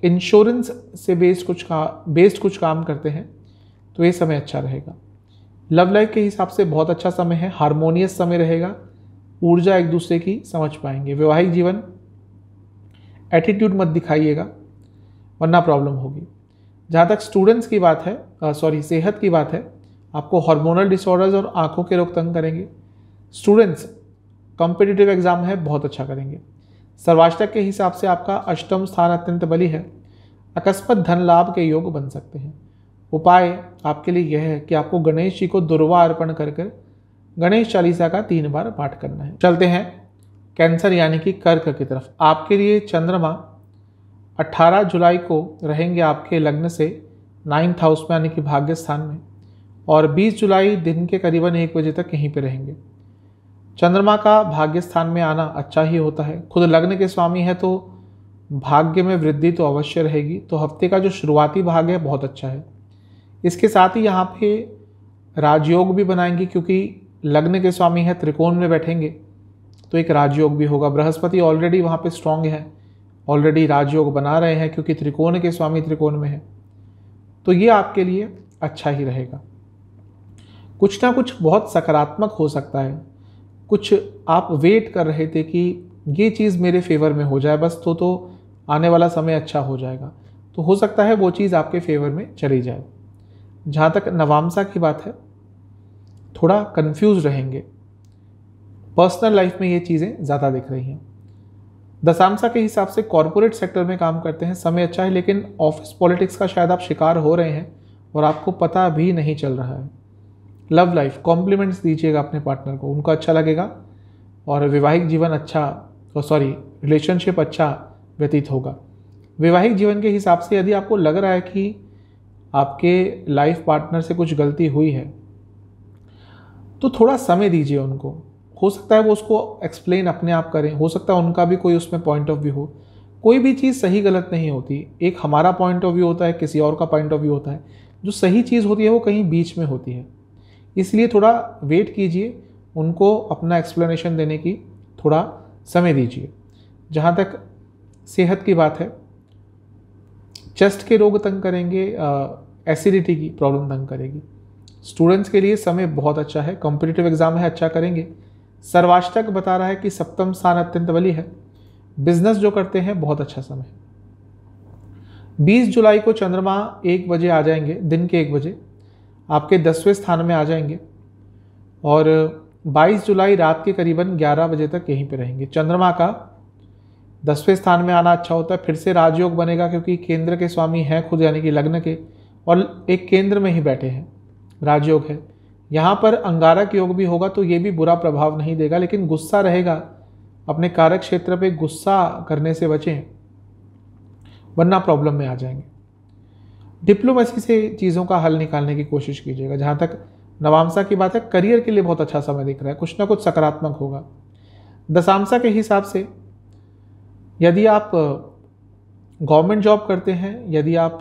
इंश्योरेंस से बेस्ड कुछ काम करते हैं तो ये समय अच्छा रहेगा। लव लाइफ के हिसाब से बहुत अच्छा समय है, हार्मोनियस समय रहेगा, ऊर्जा एक दूसरे की समझ पाएंगे। वैवाहिक जीवन एटीट्यूड मत दिखाइएगा वरना प्रॉब्लम होगी। जहाँ तक स्टूडेंट्स की बात है सेहत की बात है, आपको हार्मोनल डिसऑर्डर्स और आंखों के रोग तंग करेंगे। स्टूडेंट्स कॉम्पिटिटिव एग्जाम है बहुत अच्छा करेंगे। सर्वाष्टक के हिसाब से आपका अष्टम स्थान अत्यंत बली है, अकस्मात धन लाभ के योग बन सकते हैं। उपाय आपके लिए यह है कि आपको गणेश जी को दुर्वा अर्पण कर गणेश चालीसा का 3 बार पाठ करना है। चलते हैं कैंसर यानी कि कर्क की तरफ। आपके लिए चंद्रमा 18 जुलाई को रहेंगे आपके लग्न से 9th हाउस में यानी कि भाग्य स्थान में, और 20 जुलाई दिन के करीबन 1 बजे तक यहीं पे रहेंगे। चंद्रमा का भाग्य स्थान में आना अच्छा ही होता है, खुद लग्न के स्वामी है तो भाग्य में वृद्धि तो अवश्य रहेगी। तो हफ्ते का जो शुरुआती भाग है बहुत अच्छा है। इसके साथ ही यहाँ पे राजयोग भी बनाएंगे, क्योंकि लग्न के स्वामी है त्रिकोण में बैठेंगे तो एक राजयोग भी होगा। बृहस्पति ऑलरेडी वहाँ पे स्ट्रांग है, ऑलरेडी राजयोग बना रहे हैं क्योंकि त्रिकोण के स्वामी त्रिकोण में है, तो ये आपके लिए अच्छा ही रहेगा। कुछ ना कुछ बहुत सकारात्मक हो सकता है, कुछ आप वेट कर रहे थे कि ये चीज़ मेरे फेवर में हो जाए बस, तो आने वाला समय अच्छा हो जाएगा, तो हो सकता है वो चीज़ आपके फेवर में चली जाए। जहाँ तक नवामसा की बात है, थोड़ा कंफ्यूज रहेंगे, पर्सनल लाइफ में ये चीज़ें ज़्यादा दिख रही हैं। दशांशा के हिसाब से कॉरपोरेट सेक्टर में काम करते हैं, समय अच्छा है, लेकिन ऑफिस पॉलिटिक्स का शायद आप शिकार हो रहे हैं और आपको पता भी नहीं चल रहा है। लव लाइफ कॉम्प्लीमेंट्स दीजिएगा अपने पार्टनर को, उनको अच्छा लगेगा और वैवाहिक जीवन रिलेशनशिप अच्छा व्यतीत होगा। वैवाहिक जीवन के हिसाब से यदि आपको लग रहा है कि आपके लाइफ पार्टनर से कुछ गलती हुई है तो थोड़ा समय दीजिए उनको। हो सकता है वो उसको एक्सप्लेन अपने आप करें, हो सकता है उनका भी कोई उसमें पॉइंट ऑफ व्यू हो। कोई भी चीज़ सही गलत नहीं होती, एक हमारा पॉइंट ऑफ व्यू होता है, किसी और का पॉइंट ऑफ व्यू होता है। जो सही चीज़ होती है वो कहीं बीच में होती है, इसलिए थोड़ा वेट कीजिए, उनको अपना एक्सप्लेनेशन देने की थोड़ा समय दीजिए। जहाँ तक सेहत की बात है, चेस्ट के रोग तंग करेंगे, एसिडिटी की प्रॉब्लम तंग करेगी। स्टूडेंट्स के लिए समय बहुत अच्छा है, कॉम्पिटिटिव एग्जाम है अच्छा करेंगे। सर्वाष्टक बता रहा है कि सप्तम स्थान अत्यंत बली है, बिजनेस जो करते हैं बहुत अच्छा समय है। 20 जुलाई को चंद्रमा 1 बजे आ जाएंगे, दिन के 1 बजे आपके 10वें स्थान में आ जाएंगे, और 22 जुलाई रात के करीबन 11 बजे तक यहीं पे रहेंगे। चंद्रमा का 10वें स्थान में आना अच्छा होता है, फिर से राजयोग बनेगा क्योंकि केंद्र के स्वामी हैं खुद यानी कि लग्न के, और एक केंद्र में ही बैठे हैं, राजयोग है। यहाँ पर अंगारक योग भी होगा तो ये भी बुरा प्रभाव नहीं देगा, लेकिन गुस्सा रहेगा। अपने कारक क्षेत्र पे गुस्सा करने से बचें वरना प्रॉब्लम में आ जाएंगे। डिप्लोमेसी से चीज़ों का हल निकालने की कोशिश कीजिएगा। जहाँ तक नवामसा की बात है, करियर के लिए बहुत अच्छा समय दिख रहा है, कुछ ना कुछ सकारात्मक होगा। दशांशा के हिसाब से यदि आप गवर्नमेंट जॉब करते हैं, यदि आप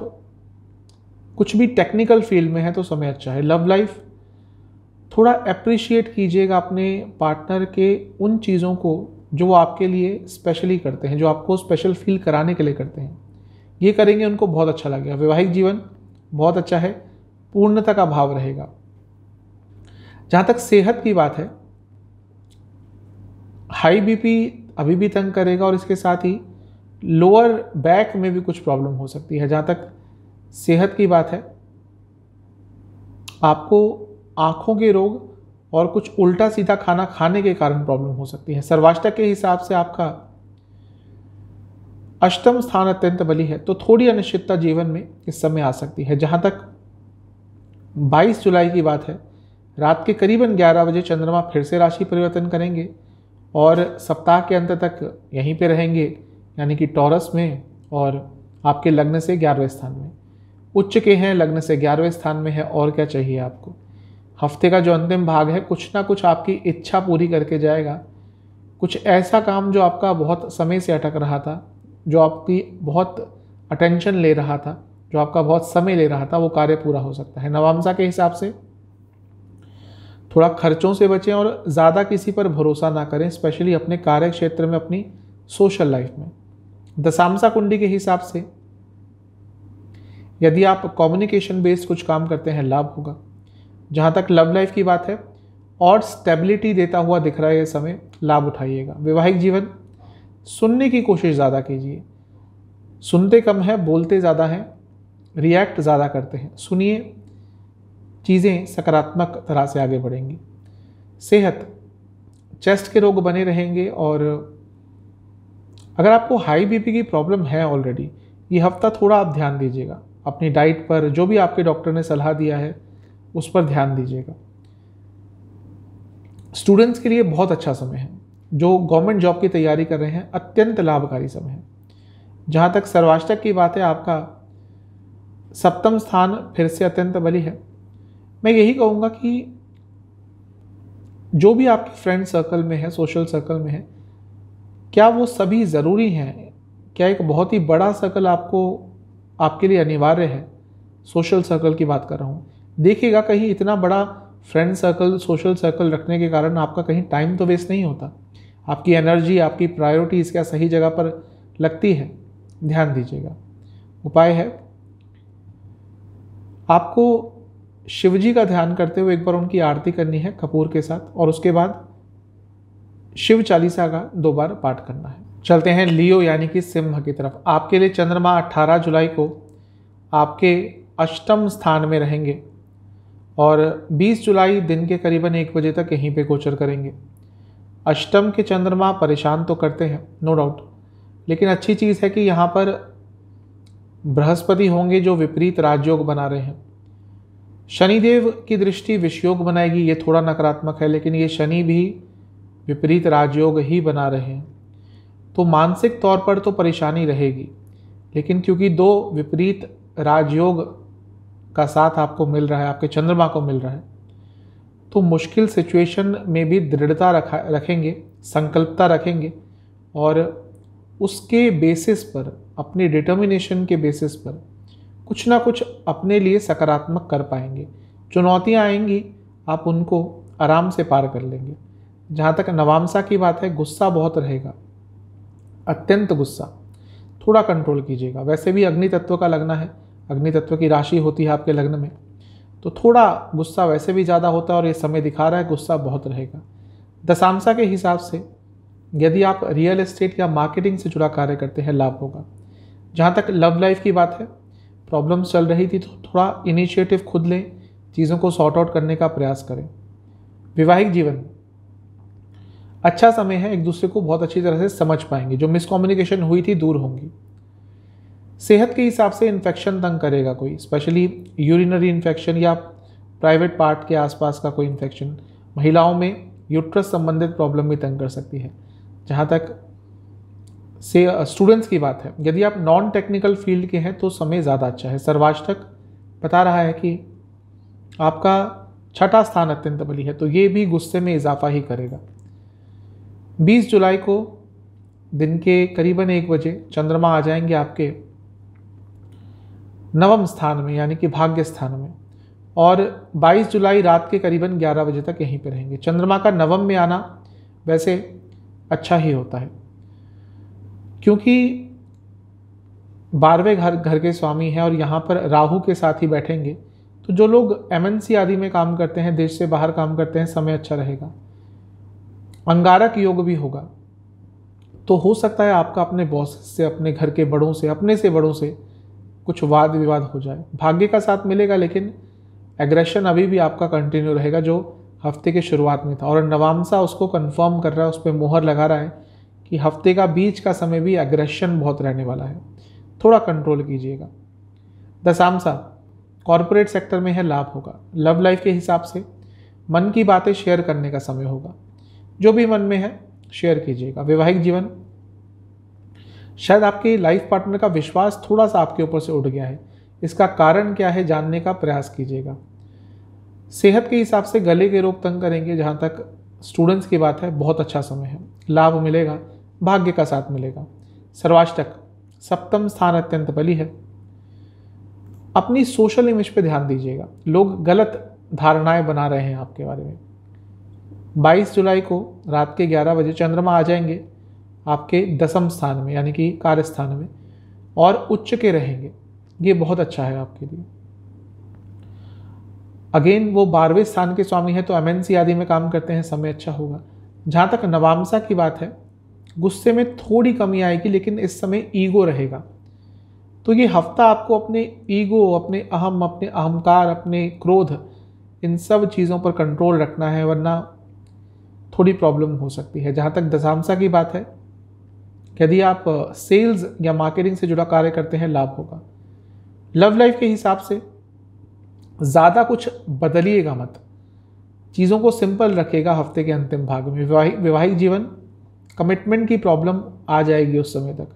कुछ भी टेक्निकल फील्ड में है तो समय अच्छा है। लव लाइफ थोड़ा अप्रिशिएट कीजिएगा अपने पार्टनर के उन चीज़ों को जो वो आपके लिए स्पेशली करते हैं, जो आपको स्पेशल फील कराने के लिए करते हैं। ये करेंगे उनको बहुत अच्छा लगेगा। वैवाहिक जीवन बहुत अच्छा है, पूर्णता का भाव रहेगा। जहाँ तक सेहत की बात है, हाई बीपी अभी भी तंग करेगा और इसके साथ ही लोअर बैक में भी कुछ प्रॉब्लम हो सकती है। जहाँ तक सेहत की बात है, आपको आँखों के रोग और कुछ उल्टा सीधा खाना खाने के कारण प्रॉब्लम हो सकती है। सर्वाष्टक के हिसाब से आपका अष्टम स्थान अत्यंत बली है, तो थोड़ी अनिश्चितता जीवन में इस समय आ सकती है। जहाँ तक 22 जुलाई की बात है, रात के करीबन 11 बजे चंद्रमा फिर से राशि परिवर्तन करेंगे और सप्ताह के अंत तक यहीं पे रहेंगे, यानी कि टॉरस में, और आपके लग्न से 11वें स्थान में। उच्च के हैं, लग्न से 11वें स्थान में है, और क्या चाहिए आपको। हफ्ते का जो अंतिम भाग है, कुछ ना कुछ आपकी इच्छा पूरी करके जाएगा। कुछ ऐसा काम जो आपका बहुत समय से अटक रहा था, जो आपकी बहुत अटेंशन ले रहा था, जो आपका बहुत समय ले रहा था, वो कार्य पूरा हो सकता है। नवामसा के हिसाब से थोड़ा खर्चों से बचें और ज़्यादा किसी पर भरोसा ना करें, स्पेशली अपने कार्य क्षेत्र में, अपनी सोशल लाइफ में। दशांशा कुंडी के हिसाब से यदि आप कम्युनिकेशन बेस्ड कुछ काम करते हैं, लाभ होगा। जहाँ तक लव लाइफ की बात है, और स्टेबिलिटी देता हुआ दिख रहा है ये समय, लाभ उठाइएगा। वैवाहिक जीवन, सुनने की कोशिश ज़्यादा कीजिए। सुनते कम है, बोलते ज़्यादा हैं, रिएक्ट ज़्यादा करते हैं। सुनिए, चीज़ें सकारात्मक तरह से आगे बढ़ेंगी। सेहत, चेस्ट के रोग बने रहेंगे, और अगर आपको हाई बीपी की प्रॉब्लम है ऑलरेडी, ये हफ्ता थोड़ा आप ध्यान दीजिएगा अपनी डाइट पर, जो भी आपके डॉक्टर ने सलाह दिया है उस पर ध्यान दीजिएगा। स्टूडेंट्स के लिए बहुत अच्छा समय है, जो गवर्नमेंट जॉब की तैयारी कर रहे हैं, अत्यंत लाभकारी समय है। जहाँ तक सर्वाष्टक की बात है, आपका सप्तम स्थान फिर से अत्यंत बली है। मैं यही कहूँगा कि जो भी आपके फ्रेंड सर्कल में है, सोशल सर्कल में है, क्या वो सभी ज़रूरी हैं? क्या एक बहुत ही बड़ा सर्कल आपके लिए अनिवार्य है? सोशल सर्कल की बात कर रहा हूँ। देखिएगा, कहीं इतना बड़ा फ्रेंड सर्कल, सोशल सर्कल रखने के कारण आपका कहीं टाइम तो वेस्ट नहीं होता, आपकी एनर्जी, आपकी प्रायोरिटीज़ क्या सही जगह पर लगती है? ध्यान दीजिएगा। उपाय है, आपको शिवजी का ध्यान करते हुए एक बार उनकी आरती करनी है कपूर के साथ, और उसके बाद शिव चालीसा का 2 बार पाठ करना है। चलते हैं लियो यानी कि सिंह की तरफ। आपके लिए चंद्रमा 18 जुलाई को आपके अष्टम स्थान में रहेंगे, और 20 जुलाई दिन के करीबन 1 बजे तक यहीं पे गोचर करेंगे। अष्टम के चंद्रमा परेशान तो करते हैं, नो डाउट, लेकिन अच्छी चीज़ है कि यहाँ पर बृहस्पति होंगे जो विपरीत राजयोग बना रहे हैं। शनिदेव की दृष्टि विषयोग बनाएगी, ये थोड़ा नकारात्मक है, लेकिन ये शनि भी विपरीत राजयोग ही बना रहे हैं, तो मानसिक तौर पर तो परेशानी रहेगी। लेकिन क्योंकि 2 विपरीत राजयोग का साथ आपको मिल रहा है, आपके चंद्रमा को मिल रहा है, तो मुश्किल सिचुएशन में भी दृढ़ता रखेंगे, संकल्पता रखेंगे, और उसके बेसिस पर, अपनी डिटर्मिनेशन के बेसिस पर कुछ ना कुछ अपने लिए सकारात्मक कर पाएंगे। चुनौतियां आएंगी, आप उनको आराम से पार कर लेंगे। जहाँ तक नवामसा की बात है, गुस्सा बहुत रहेगा, अत्यंत गुस्सा, थोड़ा कंट्रोल कीजिएगा। वैसे भी अग्नि तत्व का लगना है, अग्नि तत्व की राशि होती है आपके लग्न में, तो थोड़ा गुस्सा वैसे भी ज़्यादा होता है, और ये समय दिखा रहा है गुस्सा बहुत रहेगा। दशांशा के हिसाब से यदि आप रियल एस्टेट या मार्केटिंग से जुड़ा कार्य करते हैं, लाभ होगा। जहाँ तक लव लाइफ की बात है, प्रॉब्लम्स चल रही थी, तो थोड़ा इनिशिएटिव खुद लें, चीज़ों को सॉर्ट आउट करने का प्रयास करें। वैवाहिक जीवन, अच्छा समय है, एक दूसरे को बहुत अच्छी तरह से समझ पाएंगे, जो मिसकम्युनिकेशन हुई थी दूर होंगी। सेहत के हिसाब से इन्फेक्शन तंग करेगा कोई, स्पेशली यूरिनरी इन्फेक्शन या प्राइवेट पार्ट के आसपास का कोई इन्फेक्शन। महिलाओं में यूट्रस संबंधित प्रॉब्लम भी तंग कर सकती है। जहाँ तक से स्टूडेंट्स की बात है, यदि आप नॉन टेक्निकल फील्ड के हैं तो समय ज़्यादा अच्छा है। सर्वाष्टक बता रहा है कि आपका 6ठा स्थान अत्यंत बली है, तो ये भी गुस्से में इजाफा ही करेगा। 20 जुलाई को दिन के करीबन 1 बजे चंद्रमा आ जाएंगे आपके 9वें स्थान में, यानी कि भाग्य स्थान में, और 22 जुलाई रात के करीबन 11 बजे तक यहीं पर रहेंगे। चंद्रमा का 9वें में आना वैसे अच्छा ही होता है, क्योंकि 12वें घर के स्वामी हैं, और यहाँ पर राहु के साथ ही बैठेंगे, तो जो लोग MNC आदि में काम करते हैं, देश से बाहर काम करते हैं, समय अच्छा रहेगा। अंगारक योग भी होगा, तो हो सकता है आपका अपने बॉस से, अपने घर के बड़ों से, अपने से बड़ों से कुछ वाद विवाद हो जाए। भाग्य का साथ मिलेगा, लेकिन एग्रेशन अभी भी आपका कंटिन्यू रहेगा, जो हफ्ते के शुरुआत में था, और नवामसा उसको कंफर्म कर रहा है, उस पर मोहर लगा रहा है कि हफ्ते का बीच का समय भी एग्रेशन बहुत रहने वाला है, थोड़ा कंट्रोल कीजिएगा। दशामसा कॉरपोरेट सेक्टर में है, लाभ होगा। लव लाइफ के हिसाब से मन की बातें शेयर करने का समय होगा, जो भी मन में है शेयर कीजिएगा। वैवाहिक जीवन, शायद आपके लाइफ पार्टनर का विश्वास थोड़ा सा आपके ऊपर से उठ गया है, इसका कारण क्या है जानने का प्रयास कीजिएगा। सेहत के हिसाब से गले के रोग तंग करेंगे। जहाँ तक स्टूडेंट्स की बात है, बहुत अच्छा समय है, लाभ मिलेगा, भाग्य का साथ मिलेगा। सर्वाष्टक 7वां स्थान अत्यंत बली है। अपनी सोशल इमेज पे ध्यान दीजिएगा, लोग गलत धारणाएं बना रहे हैं आपके बारे में, 22 जुलाई को रात के 11 बजे चंद्रमा आ जाएंगे आपके दसम स्थान में, यानी कि कार्य स्थान में, और उच्च के रहेंगे। ये बहुत अच्छा है आपके लिए। अगेन वो 12वें स्थान के स्वामी है, तो एमएनसी आदि में काम करते हैं, समय अच्छा होगा। जहाँ तक नवामसा की बात है, गुस्से में थोड़ी कमी आएगी, लेकिन इस समय ईगो रहेगा। तो ये हफ्ता आपको अपने ईगो, अपने अहम, अपने अहंकार, अपने क्रोध, इन सब चीज़ों पर कंट्रोल रखना है, वरना थोड़ी प्रॉब्लम हो सकती है। जहाँ तक दशांशा की बात है, यदि आप सेल्स या मार्केटिंग से जुड़ा कार्य करते हैं, लाभ होगा। लव लाइफ के हिसाब से ज़्यादा कुछ बदलिएगा मत, चीज़ों को सिंपल रखिएगा हफ्ते के अंतिम भाग में। वैवाहिक जीवन, कमिटमेंट की प्रॉब्लम आ जाएगी उस समय तक।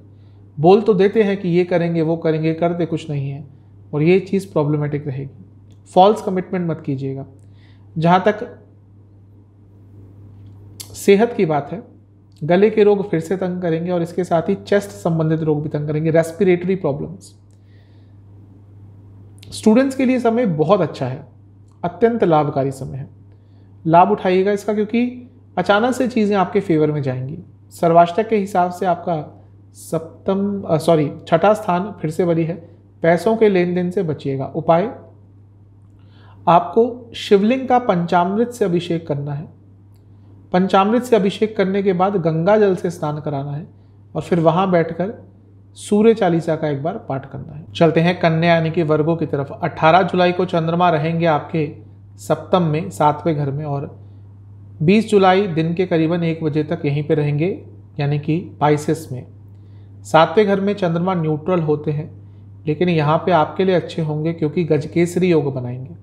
बोल तो देते हैं कि ये करेंगे वो करेंगे, करते कुछ नहीं है, और ये चीज़ प्रॉब्लमेटिक रहेगी। फॉल्स कमिटमेंट मत कीजिएगा। जहाँ तक सेहत की बात है, गले के रोग फिर से तंग करेंगे, और इसके साथ ही चेस्ट संबंधित रोग भी तंग करेंगे, रेस्पिरेटरी प्रॉब्लम्स। स्टूडेंट्स के लिए समय बहुत अच्छा है, अत्यंत लाभकारी समय है, लाभ उठाइएगा इसका, क्योंकि अचानक से चीज़ें आपके फेवर में जाएंगी। सर्वाष्टक के हिसाब से आपका छठा स्थान फिर से बली है। पैसों के लेन देन से बचिएगा। उपाय, आपको शिवलिंग का पंचामृत से अभिषेक करना है। पंचामृत से अभिषेक करने के बाद गंगा जल से स्नान कराना है, और फिर वहाँ बैठकर सूर्य चालीसा का एक बार पाठ करना है। चलते हैं कन्या यानी कि वर्गों की तरफ। 18 जुलाई को चंद्रमा रहेंगे आपके सप्तम में, 7वें घर में, और 20 जुलाई दिन के करीबन 1 बजे तक यहीं पे रहेंगे, यानी कि पाइसेस में। 7वें घर में चंद्रमा न्यूट्रल होते हैं, लेकिन यहाँ पे आपके लिए अच्छे होंगे क्योंकि गजकेसरी योग बनाएंगे,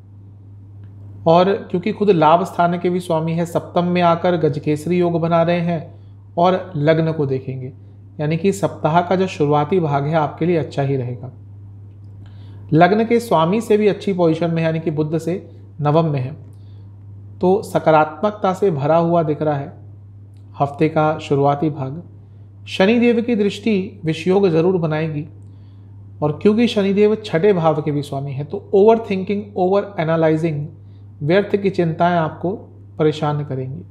और क्योंकि खुद लाभ स्थान के भी स्वामी है, सप्तम में आकर गजकेसरी योग बना रहे हैं, और लग्न को देखेंगे, यानी कि सप्ताह का जो शुरुआती भाग है आपके लिए अच्छा ही रहेगा। लग्न के स्वामी से भी अच्छी पोजीशन में, यानी कि बुध से नवम में है, तो सकारात्मकता से भरा हुआ दिख रहा है हफ्ते का शुरुआती भाग। शनिदेव की दृष्टि विषयोग जरूर बनाएगी, और क्योंकि शनिदेव छठे भाव के भी स्वामी हैं, तो ओवर थिंकिंग, ओवर एनालाइजिंग, व्यर्थ की चिंताएं आपको परेशान करेंगी।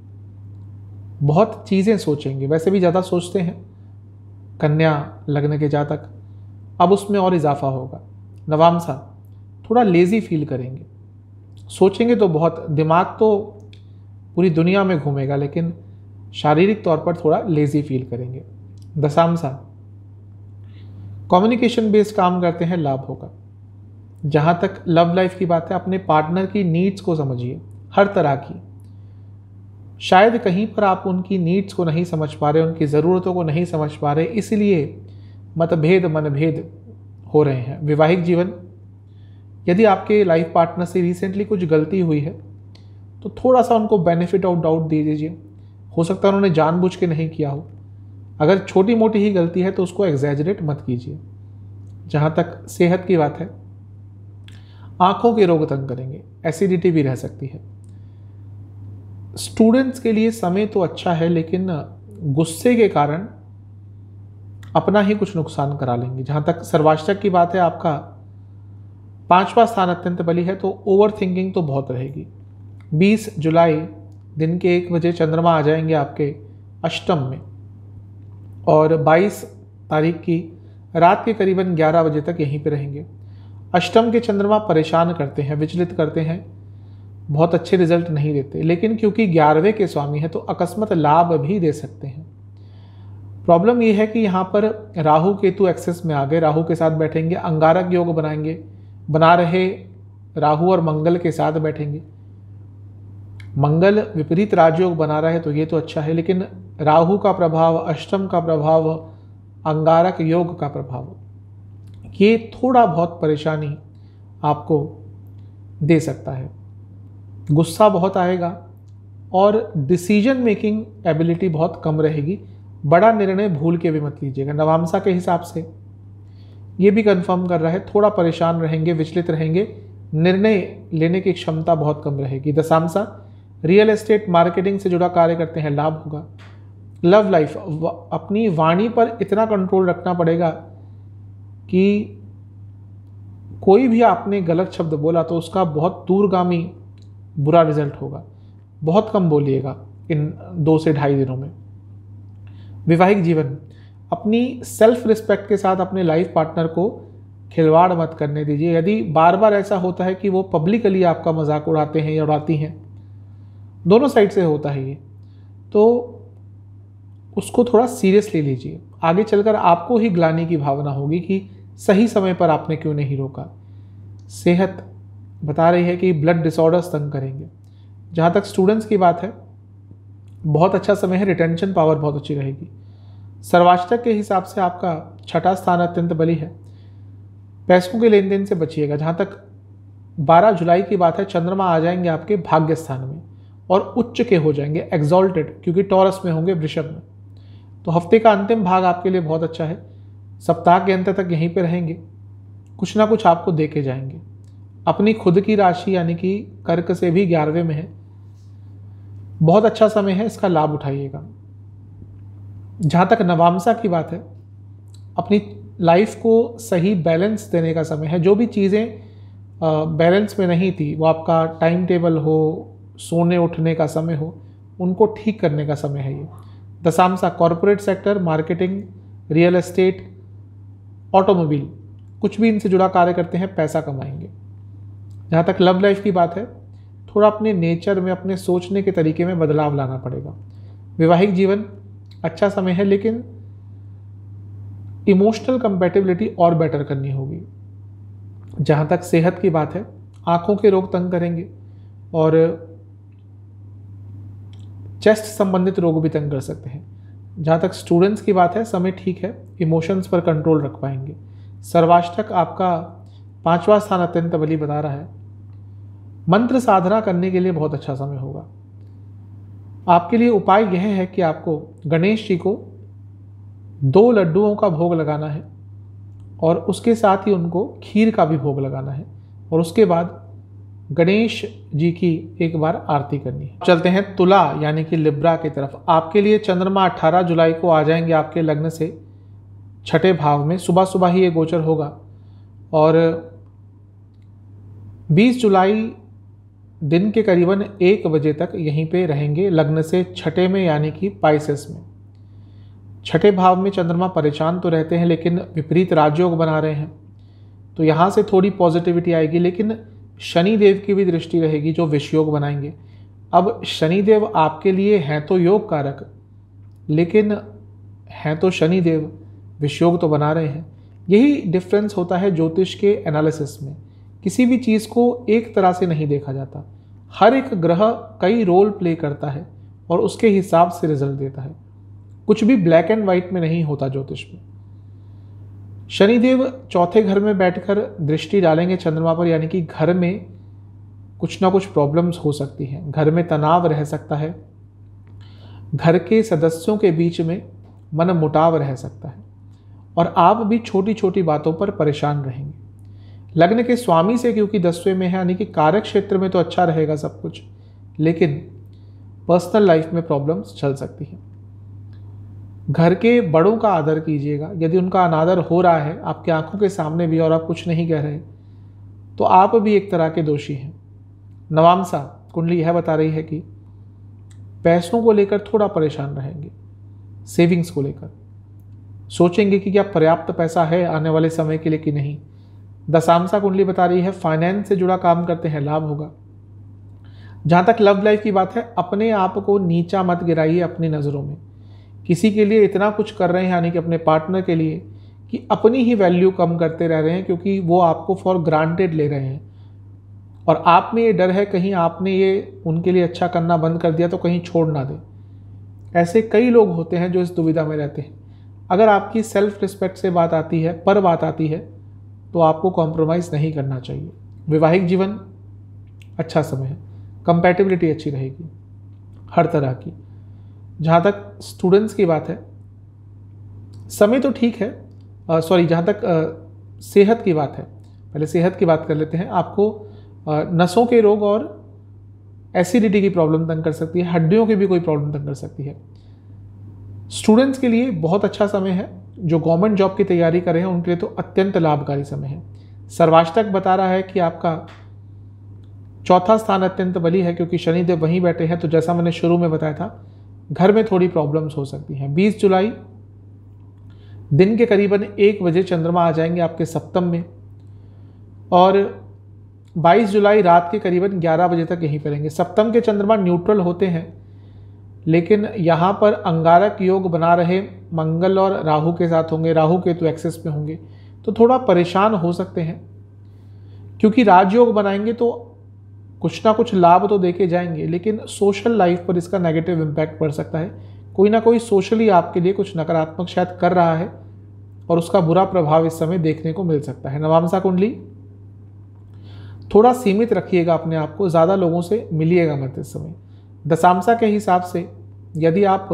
बहुत चीज़ें सोचेंगे, वैसे भी ज़्यादा सोचते हैं कन्या लग्न के जातक, अब उसमें और इजाफा होगा। नवामसा, थोड़ा लेज़ी फील करेंगे, सोचेंगे तो बहुत, दिमाग तो पूरी दुनिया में घूमेगा, लेकिन शारीरिक तौर पर थोड़ा लेज़ी फील करेंगे। दशामसा, कम्युनिकेशन बेस्ड काम करते हैं, लाभ होगा। जहाँ तक लव लाइफ की बात है, अपने पार्टनर की नीड्स को समझिए, हर तरह की। शायद कहीं पर आप उनकी नीड्स को नहीं समझ पा रहे, उनकी ज़रूरतों को नहीं समझ पा रहे, इसलिए मतभेद मनभेद हो रहे हैं। वैवाहिक जीवन, यदि आपके लाइफ पार्टनर से रिसेंटली कुछ गलती हुई है, तो थोड़ा सा उनको बेनिफिट ऑफ डाउट दे दीजिए। हो सकता है उन्होंने जानबूझ के नहीं किया हो। अगर छोटी मोटी ही गलती है तो उसको एग्जैजरेट मत कीजिए। जहाँ तक सेहत की बात है, आंखों के रोग तंग करेंगे, एसिडिटी भी रह सकती है। स्टूडेंट्स के लिए समय तो अच्छा है, लेकिन गुस्से के कारण अपना ही कुछ नुकसान करा लेंगे। जहाँ तक सर्वाष्टक की बात है, आपका 5वां स्थान अत्यंत बली है, तो ओवर थिंकिंग तो बहुत रहेगी। 20 जुलाई दिन के 1 बजे चंद्रमा आ जाएंगे आपके अष्टम में, और 22 तारीख की रात के करीबन 11 बजे तक यहीं पे रहेंगे। अष्टम के चंद्रमा परेशान करते हैं, विचलित करते हैं, बहुत अच्छे रिजल्ट नहीं देते, लेकिन क्योंकि 11वें के स्वामी है तो अकस्मात लाभ भी दे सकते हैं। प्रॉब्लम यह है कि यहाँ पर राहु केतु एक्सेस में आ गए, राहु के साथ बैठेंगे, अंगारक योग बनाएंगे, बना रहे राहु और मंगल के साथ बैठेंगे। मंगल विपरीत राजयोग बना रहा है तो ये तो अच्छा है, लेकिन राहु का प्रभाव, अष्टम का प्रभाव, अंगारक योग का प्रभाव, ये थोड़ा बहुत परेशानी आपको दे सकता है। गुस्सा बहुत आएगा, और डिसीजन मेकिंग एबिलिटी बहुत कम रहेगी। बड़ा निर्णय भूल के भी मत लीजिएगा। नवामसा के हिसाब से ये भी कंफर्म कर रहा है, थोड़ा परेशान रहेंगे, विचलित रहेंगे, निर्णय लेने की क्षमता बहुत कम रहेगी। दशामसा, रियल एस्टेट मार्केटिंग से जुड़ा कार्य करते हैं, लाभ होगा। लव लाइफ, अपनी वाणी पर इतना कंट्रोल रखना पड़ेगा कि कोई भी आपने गलत शब्द बोला तो उसका बहुत दूरगामी बुरा रिजल्ट होगा। बहुत कम बोलिएगा, इन 2 से ढाई दिनों में। वैवाहिक जीवन, अपनी सेल्फ रिस्पेक्ट के साथ अपने लाइफ पार्टनर को खिलवाड़ मत करने दीजिए। यदि बार बार ऐसा होता है कि वो पब्लिकली आपका मजाक उड़ाते हैं या उड़ाती हैं, दोनों साइड से होता है ये, तो उसको थोड़ा सीरियसली लीजिए। आगे चलकर आपको ही ग्लानि की भावना होगी कि सही समय पर आपने क्यों नहीं रोका। सेहत बता रही है कि ब्लड डिसऑर्डर्स तंग करेंगे। जहाँ तक स्टूडेंट्स की बात है, बहुत अच्छा समय है, रिटेंशन पावर बहुत अच्छी रहेगी। सर्वाष्टक के हिसाब से आपका 6ठा स्थान अत्यंत बली है। पैसों के लेन देन से बचिएगा। जहाँ तक 12 जुलाई की बात है, चंद्रमा आ जाएंगे आपके भाग्य स्थान में और उच्च के हो जाएंगे, एक्सॉल्टेड, क्योंकि टॉरस में होंगे, वृषभ में। तो हफ्ते का अंतिम भाग आपके लिए बहुत अच्छा है। सप्ताह के अंत तक यहीं पे रहेंगे, कुछ ना कुछ आपको देके जाएंगे। अपनी खुद की राशि यानी कि कर्क से भी 11वें में है, बहुत अच्छा समय है, इसका लाभ उठाइएगा। जहाँ तक नवामसा की बात है, अपनी लाइफ को सही बैलेंस देने का समय है। जो भी चीज़ें बैलेंस में नहीं थी, वो आपका टाइम टेबल हो, सोने उठने का समय हो, उनको ठीक करने का समय है ये। दशामसा corporate sector, marketing, real estate, automobile, कुछ भी इनसे जुड़ा कार्य करते हैं, पैसा कमाएंगे। जहाँ तक लव लाइफ की बात है, थोड़ा अपने नेचर में, अपने सोचने के तरीके में बदलाव लाना पड़ेगा। वैवाहिक जीवन अच्छा समय है, लेकिन इमोशनल कंपैटिबिलिटी और बेटर करनी होगी। जहाँ तक सेहत की बात है, आंखों के रोग तंग करेंगे और चेस्ट संबंधित रोग भी तंग कर सकते हैं। जहाँ तक स्टूडेंट्स की बात है, समय ठीक है, इमोशंस पर कंट्रोल रख पाएंगे। सर्वाष्टक आपका 5वां स्थान अत्यंत बली बता रहा है। मंत्र साधना करने के लिए बहुत अच्छा समय होगा। आपके लिए उपाय यह है कि आपको गणेश जी को 2 लड्डुओं का भोग लगाना है और उसके साथ ही उनको खीर का भी भोग लगाना है और उसके बाद गणेश जी की एक बार आरती करनी है। चलते हैं तुला यानी कि लिब्रा की तरफ। आपके लिए चंद्रमा 18 जुलाई को आ जाएंगे आपके लग्न से 6ठे भाव में। सुबह सुबह ही ये गोचर होगा और 20 जुलाई दिन के करीबन 1 बजे तक यहीं पे रहेंगे, लग्न से 6ठे में यानी कि पाइसेस में। 6ठे भाव में चंद्रमा परेशान तो रहते हैं, लेकिन विपरीत राजयोग बना रहे हैं, तो यहाँ से थोड़ी पॉजिटिविटी आएगी। लेकिन शनिदेव की भी दृष्टि रहेगी जो विषयोग बनाएंगे। अब शनिदेव आपके लिए हैं तो योग कारक, लेकिन हैं तो शनिदेव, विषयोग तो बना रहे हैं। यही डिफरेंस होता है ज्योतिष के एनालिसिस में। किसी भी चीज़ को एक तरह से नहीं देखा जाता, हर एक ग्रह कई रोल प्ले करता है और उसके हिसाब से रिजल्ट देता है। कुछ भी ब्लैक एंड वाइट में नहीं होता ज्योतिष में। शनिदेव 4थे घर में बैठकर दृष्टि डालेंगे चंद्रमा पर, यानी कि घर में कुछ ना कुछ प्रॉब्लम्स हो सकती हैं, घर में तनाव रह सकता है, घर के सदस्यों के बीच में मन मुटाव रह सकता है और आप भी छोटी छोटी बातों पर परेशान रहेंगे। लग्न के स्वामी से क्योंकि 10वें में है, यानी कि कार्य क्षेत्र में तो अच्छा रहेगा सब कुछ, लेकिन पर्सनल लाइफ में प्रॉब्लम्स चल सकती हैं। घर के बड़ों का आदर कीजिएगा। यदि उनका अनादर हो रहा है आपकी आंखों के सामने भी और आप कुछ नहीं कह रहे, तो आप भी एक तरह के दोषी हैं। नवामसा कुंडली यह बता रही है कि पैसों को लेकर थोड़ा परेशान रहेंगे, सेविंग्स को लेकर सोचेंगे कि क्या पर्याप्त पैसा है आने वाले समय के लिए कि नहीं। दशामसा कुंडली बता रही है फाइनेंस से जुड़ा काम करते हैं, लाभ होगा। जहाँ तक लव लाइफ की बात है, अपने आप को नीचा मत गिराइए अपनी नज़रों में। किसी के लिए इतना कुछ कर रहे हैं, यानी कि अपने पार्टनर के लिए, कि अपनी ही वैल्यू कम करते रह रहे हैं, क्योंकि वो आपको फॉर ग्रांटेड ले रहे हैं और आप में ये डर है कहीं आपने ये उनके लिए अच्छा करना बंद कर दिया तो कहीं छोड़ ना दे। ऐसे कई लोग होते हैं जो इस दुविधा में रहते हैं। अगर आपकी सेल्फ रिस्पेक्ट से बात आती है, पर बात आती है, तो आपको कॉम्प्रोमाइज़ नहीं करना चाहिए। वैवाहिक जीवन अच्छा समय है, कंपैटिबिलिटी अच्छी रहेगी हर तरह की। जहाँ तक स्टूडेंट्स की बात है, समय तो ठीक है, जहाँ तक सेहत की बात है, पहले सेहत की बात कर लेते हैं। आपको नसों के रोग और एसिडिटी की प्रॉब्लम तंग कर सकती है, हड्डियों की भी कोई प्रॉब्लम तंग कर सकती है। स्टूडेंट्स के लिए बहुत अच्छा समय है, जो गवर्नमेंट जॉब की तैयारी कर रहे हैं उनके लिए तो अत्यंत लाभकारी समय है। सर्वाष्टक बता रहा है कि आपका चौथा स्थान अत्यंत बली है क्योंकि शनिदेव वहीं बैठे हैं, तो जैसा मैंने शुरू में बताया था घर में थोड़ी प्रॉब्लम्स हो सकती हैं। 20 जुलाई दिन के करीबन 1 बजे चंद्रमा आ जाएंगे आपके सप्तम में, और 22 जुलाई रात के करीबन 11 बजे तक यहीं पर रहेंगे। सप्तम के चंद्रमा न्यूट्रल होते हैं, लेकिन यहाँ पर अंगारक योग बना रहे मंगल और राहु के साथ होंगे, राहु केतु एक्सेस में होंगे, तो थोड़ा परेशान हो सकते हैं। क्योंकि राजयोग बनाएंगे तो कुछ ना कुछ लाभ तो देके जाएंगे, लेकिन सोशल लाइफ पर इसका नेगेटिव इम्पैक्ट पड़ सकता है। कोई ना कोई सोशली आपके लिए कुछ नकारात्मक शायद कर रहा है और उसका बुरा प्रभाव इस समय देखने को मिल सकता है। नवामसा कुंडली थोड़ा सीमित रखिएगा अपने आप को, ज़्यादा लोगों से मिलिएगा मत इस समय। दशांशा के हिसाब से यदि आप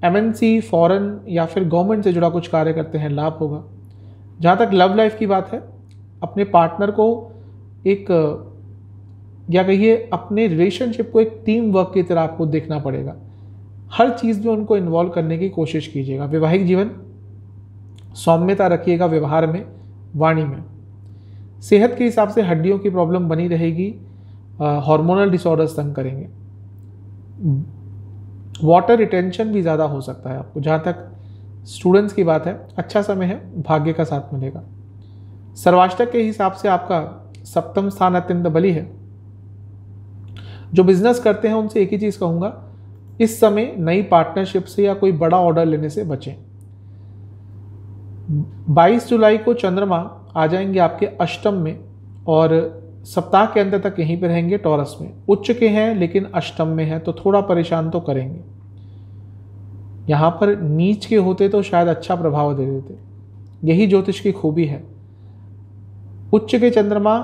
MNC, फॉरेन या फिर गवर्नमेंट से जुड़ा कुछ कार्य करते हैं, लाभ होगा। जहाँ तक लव लाइफ की बात है, अपने पार्टनर को एक या कहिए अपने रिलेशनशिप को एक टीम वर्क की तरह आपको देखना पड़ेगा। हर चीज़ में उनको इन्वॉल्व करने की कोशिश कीजिएगा। वैवाहिक जीवन सौम्यता रखिएगा व्यवहार में, वाणी में। सेहत के हिसाब से हड्डियों की प्रॉब्लम बनी रहेगी, हार्मोनल डिसऑर्डर्स तंग करेंगे। वाटर रिटेंशन भी ज़्यादा हो सकता है आपको। जहाँ तक स्टूडेंट्स की बात है, अच्छा समय है, भाग्य का साथ मिलेगा। सर्वाष्टक के हिसाब से आपका सप्तम स्थान अत्यंत बली है। जो बिजनेस करते हैं उनसे एक ही चीज़ कहूँगा, इस समय नई पार्टनरशिप से या कोई बड़ा ऑर्डर लेने से बचें। 22 जुलाई को चंद्रमा आ जाएंगे आपके अष्टम में और सप्ताह के अंत तक यहीं पर रहेंगे टॉरस में। उच्च के हैं लेकिन अष्टम में है, तो थोड़ा परेशान तो करेंगे। यहाँ पर नीच के होते तो शायद अच्छा प्रभाव दे देते, यही ज्योतिष की खूबी है। उच्च के चंद्रमा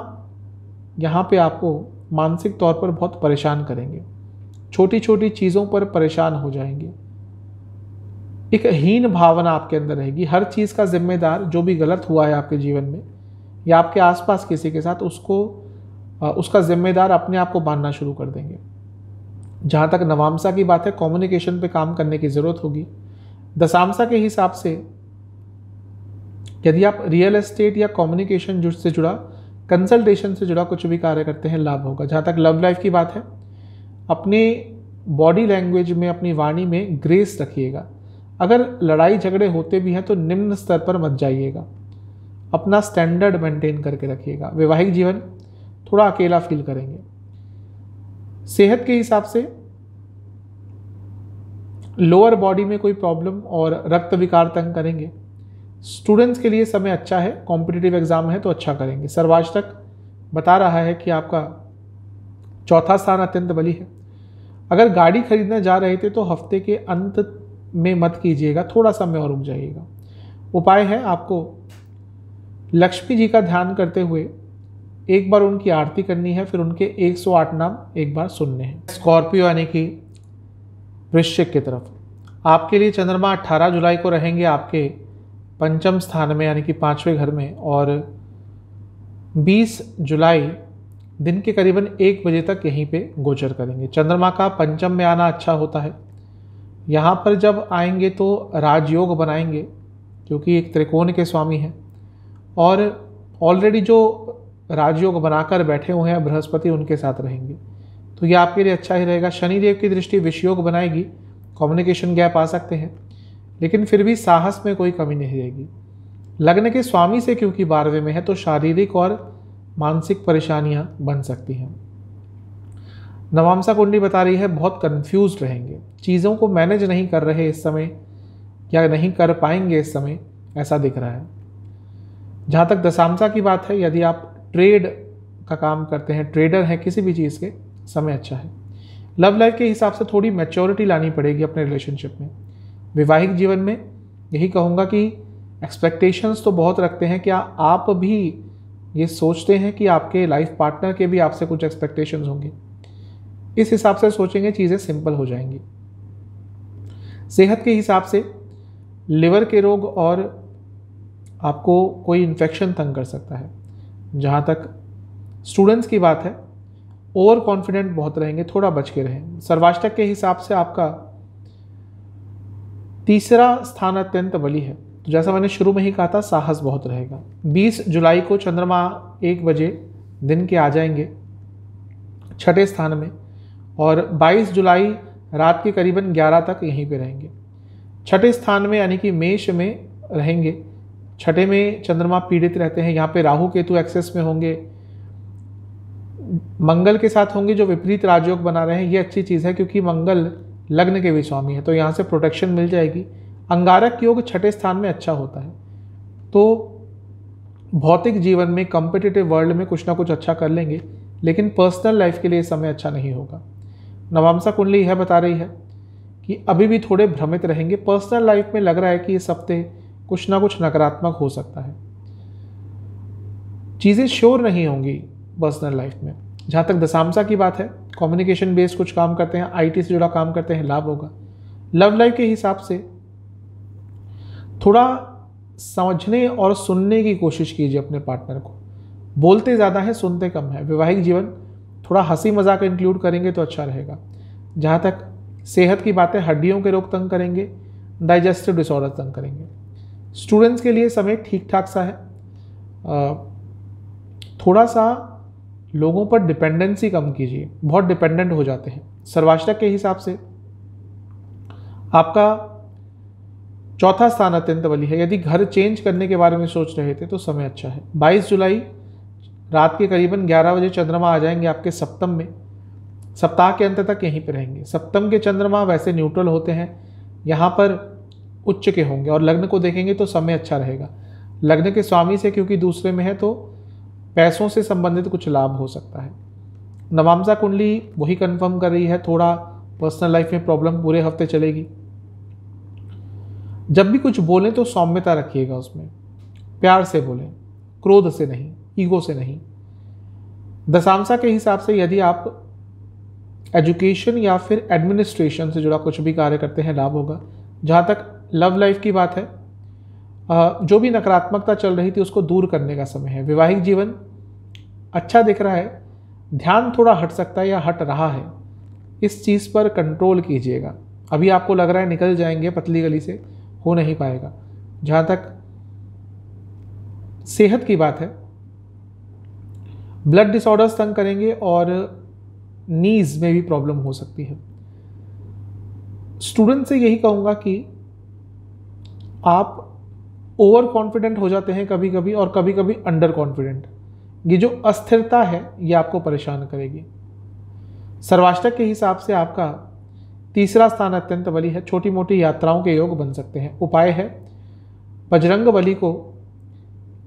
यहाँ पे आपको मानसिक तौर पर बहुत परेशान करेंगे, छोटी छोटी चीज़ों पर परेशान हो जाएंगे। एक हीन भावना आपके अंदर रहेगी। हर चीज़ का जिम्मेदार, जो भी गलत हुआ है आपके जीवन में या आपके आसपास किसी के साथ, उसका जिम्मेदार अपने आप को मानना शुरू कर देंगे। जहाँ तक नवामसा की बात है, कम्युनिकेशन पे काम करने की ज़रूरत होगी। दशामसा के हिसाब से यदि आप रियल एस्टेट या कम्युनिकेशन से जुड़ा, कंसल्टेशन से जुड़ा कुछ भी कार्य करते हैं, लाभ होगा। जहाँ तक लव लाइफ की बात है, अपने बॉडी लैंग्वेज में, अपनी वाणी में ग्रेस रखिएगा। अगर लड़ाई झगड़े होते भी हैं तो निम्न स्तर पर मत जाइएगा, अपना स्टैंडर्ड मेंटेन करके रखिएगा। वैवाहिक जीवन थोड़ा अकेला फील करेंगे। सेहत के हिसाब से लोअर बॉडी में कोई प्रॉब्लम और रक्त विकार तंग करेंगे। स्टूडेंट्स के लिए समय अच्छा है, कॉम्पिटिटिव एग्जाम है तो अच्छा करेंगे। सर्वाष्टक बता रहा है कि आपका चौथा स्थान अत्यंत बली है। अगर गाड़ी खरीदने जा रहे थे तो हफ्ते के अंत में मत कीजिएगा, थोड़ा समय और रुक जाइएगा। उपाय है आपको लक्ष्मी जी का ध्यान करते हुए एक बार उनकी आरती करनी है, फिर उनके 108 नाम एक बार सुनने हैं। स्कॉर्पियो यानी कि वृश्चिक की तरफ आपके लिए चंद्रमा 18 जुलाई को रहेंगे आपके पंचम स्थान में यानी कि 5वें घर में, और 20 जुलाई दिन के करीबन 1 बजे तक यहीं पे गोचर करेंगे। चंद्रमा का पंचम में आना अच्छा होता है। यहाँ पर जब आएंगे तो राजयोग बनाएंगे क्योंकि एक त्रिकोण के स्वामी हैं, और ऑलरेडी जो राजयोग बनाकर बैठे हुए हैं बृहस्पति, उनके साथ रहेंगे, तो ये आपके लिए अच्छा ही रहेगा। शनिदेव की दृष्टि विषयोग बनाएगी, कम्युनिकेशन गैप आ सकते हैं, लेकिन फिर भी साहस में कोई कमी नहीं रहेगी। लग्न के स्वामी से क्योंकि 12वें में है तो शारीरिक और मानसिक परेशानियां बन सकती हैं। नवामसा कुंडली बता रही है बहुत कंफ्यूज रहेंगे, चीज़ों को मैनेज नहीं कर रहे इस समय या नहीं कर पाएंगे इस समय, ऐसा दिख रहा है। जहाँ तक दशामसा की बात है, यदि आप ट्रेड का काम करते हैं, ट्रेडर हैं किसी भी चीज़ के, समय अच्छा है। लव लाइफ के हिसाब से थोड़ी मैच्योरिटी लानी पड़ेगी अपने रिलेशनशिप में। वैवाहिक जीवन में यही कहूँगा कि एक्सपेक्टेशंस तो बहुत रखते हैं। क्या आप भी ये सोचते हैं कि आपके लाइफ पार्टनर के भी आपसे कुछ एक्सपेक्टेशंस होंगे? इस हिसाब से सोचेंगे, चीज़ें सिंपल हो जाएंगी। सेहत के हिसाब से लिवर के रोग और आपको कोई इन्फेक्शन तंग कर सकता है। जहाँ तक स्टूडेंट्स की बात है, ओवर कॉन्फिडेंट बहुत रहेंगे, थोड़ा बच के रहें। सर्वाष्टक के हिसाब से आपका तीसरा स्थान अत्यंत बली है, तो जैसा मैंने शुरू में ही कहा था, साहस बहुत रहेगा। 20 जुलाई को चंद्रमा 1 बजे दिन के आ जाएंगे छठे स्थान में, और 22 जुलाई रात के करीबन 11 तक यहीं पे रहेंगे। छठे स्थान में यानी कि मेष में रहेंगे। छठे में चंद्रमा पीड़ित रहते हैं, यहाँ पे राहु केतु एक्सेस में होंगे, मंगल के साथ होंगे जो विपरीत राजयोग बना रहे हैं। ये अच्छी चीज़ है क्योंकि मंगल लग्न के भी स्वामी है, तो यहाँ से प्रोटेक्शन मिल जाएगी। अंगारक योग छठे स्थान में अच्छा होता है, तो भौतिक जीवन में कॉम्पिटिटिव वर्ल्ड में कुछ ना कुछ अच्छा कर लेंगे, लेकिन पर्सनल लाइफ के लिए समय अच्छा नहीं होगा। नवांसा कुंडली यह बता रही है कि अभी भी थोड़े भ्रमित रहेंगे। पर्सनल लाइफ में लग रहा है कि इस हफ्ते कुछ ना कुछ नकारात्मक हो सकता है, चीज़ें श्योर नहीं होंगी पर्सनल लाइफ में। जहाँ तक दशांशा की बात है, कम्युनिकेशन बेस्ड कुछ काम करते हैं, आईटी से जुड़ा काम करते हैं, लाभ होगा। लव लाइफ के हिसाब से थोड़ा समझने और सुनने की कोशिश कीजिए अपने पार्टनर को। बोलते ज़्यादा है, सुनते कम है। वैवाहिक जीवन थोड़ा हंसी मजाक इंक्लूड करेंगे तो अच्छा रहेगा। जहाँ तक सेहत की बात है, हड्डियों के रोग तंग करेंगे, डाइजेस्टिव डिसऑर्डर तंग करेंगे। स्टूडेंट्स के लिए समय ठीक ठाक सा है। थोड़ा सा लोगों पर डिपेंडेंसी कम कीजिए, बहुत डिपेंडेंट हो जाते हैं। सर्वाष्टक के हिसाब से आपका चौथा स्थान अत्यंत बली है। यदि घर चेंज करने के बारे में सोच रहे थे तो समय अच्छा है। 22 जुलाई रात के करीबन 11 बजे चंद्रमा आ जाएंगे आपके सप्तम में, सप्ताह के अंत तक यहीं पे रहेंगे। सप्तम के चंद्रमा वैसे न्यूट्रल होते हैं, यहाँ पर उच्च के होंगे, और लग्न को देखेंगे तो समय अच्छा रहेगा। लग्न के स्वामी से क्योंकि दूसरे में है तो पैसों से संबंधित कुछ लाभ हो सकता है। नवांसा कुंडली वही कंफर्म कर रही है, थोड़ा पर्सनल लाइफ में प्रॉब्लम पूरे हफ्ते चलेगी। जब भी कुछ बोलें तो सौम्यता रखिएगा, उसमें प्यार से बोलें, क्रोध से नहीं, ईगो से नहीं। दशांशा के हिसाब से यदि आप एजुकेशन या फिर एडमिनिस्ट्रेशन से जुड़ा कुछ भी कार्य करते हैं, लाभ होगा। जहाँ तक लव लाइफ की बात है, जो भी नकारात्मकता चल रही थी उसको दूर करने का समय है। वैवाहिक जीवन अच्छा दिख रहा है, ध्यान थोड़ा हट सकता है या हट रहा है, इस चीज़ पर कंट्रोल कीजिएगा। अभी आपको लग रहा है निकल जाएंगे पतली गली से, हो नहीं पाएगा। जहाँ तक सेहत की बात है, ब्लड डिसऑर्डर्स तंग करेंगे और नीज में भी प्रॉब्लम हो सकती है। स्टूडेंट से यही कहूँगा कि आप ओवर कॉन्फिडेंट हो जाते हैं कभी कभी, और कभी कभी अंडर कॉन्फिडेंट। ये जो अस्थिरता है ये आपको परेशान करेगी। सर्वाष्टक के हिसाब से आपका तीसरा स्थान अत्यंत बली है, छोटी मोटी यात्राओं के योग बन सकते हैं। उपाय है बजरंग बली को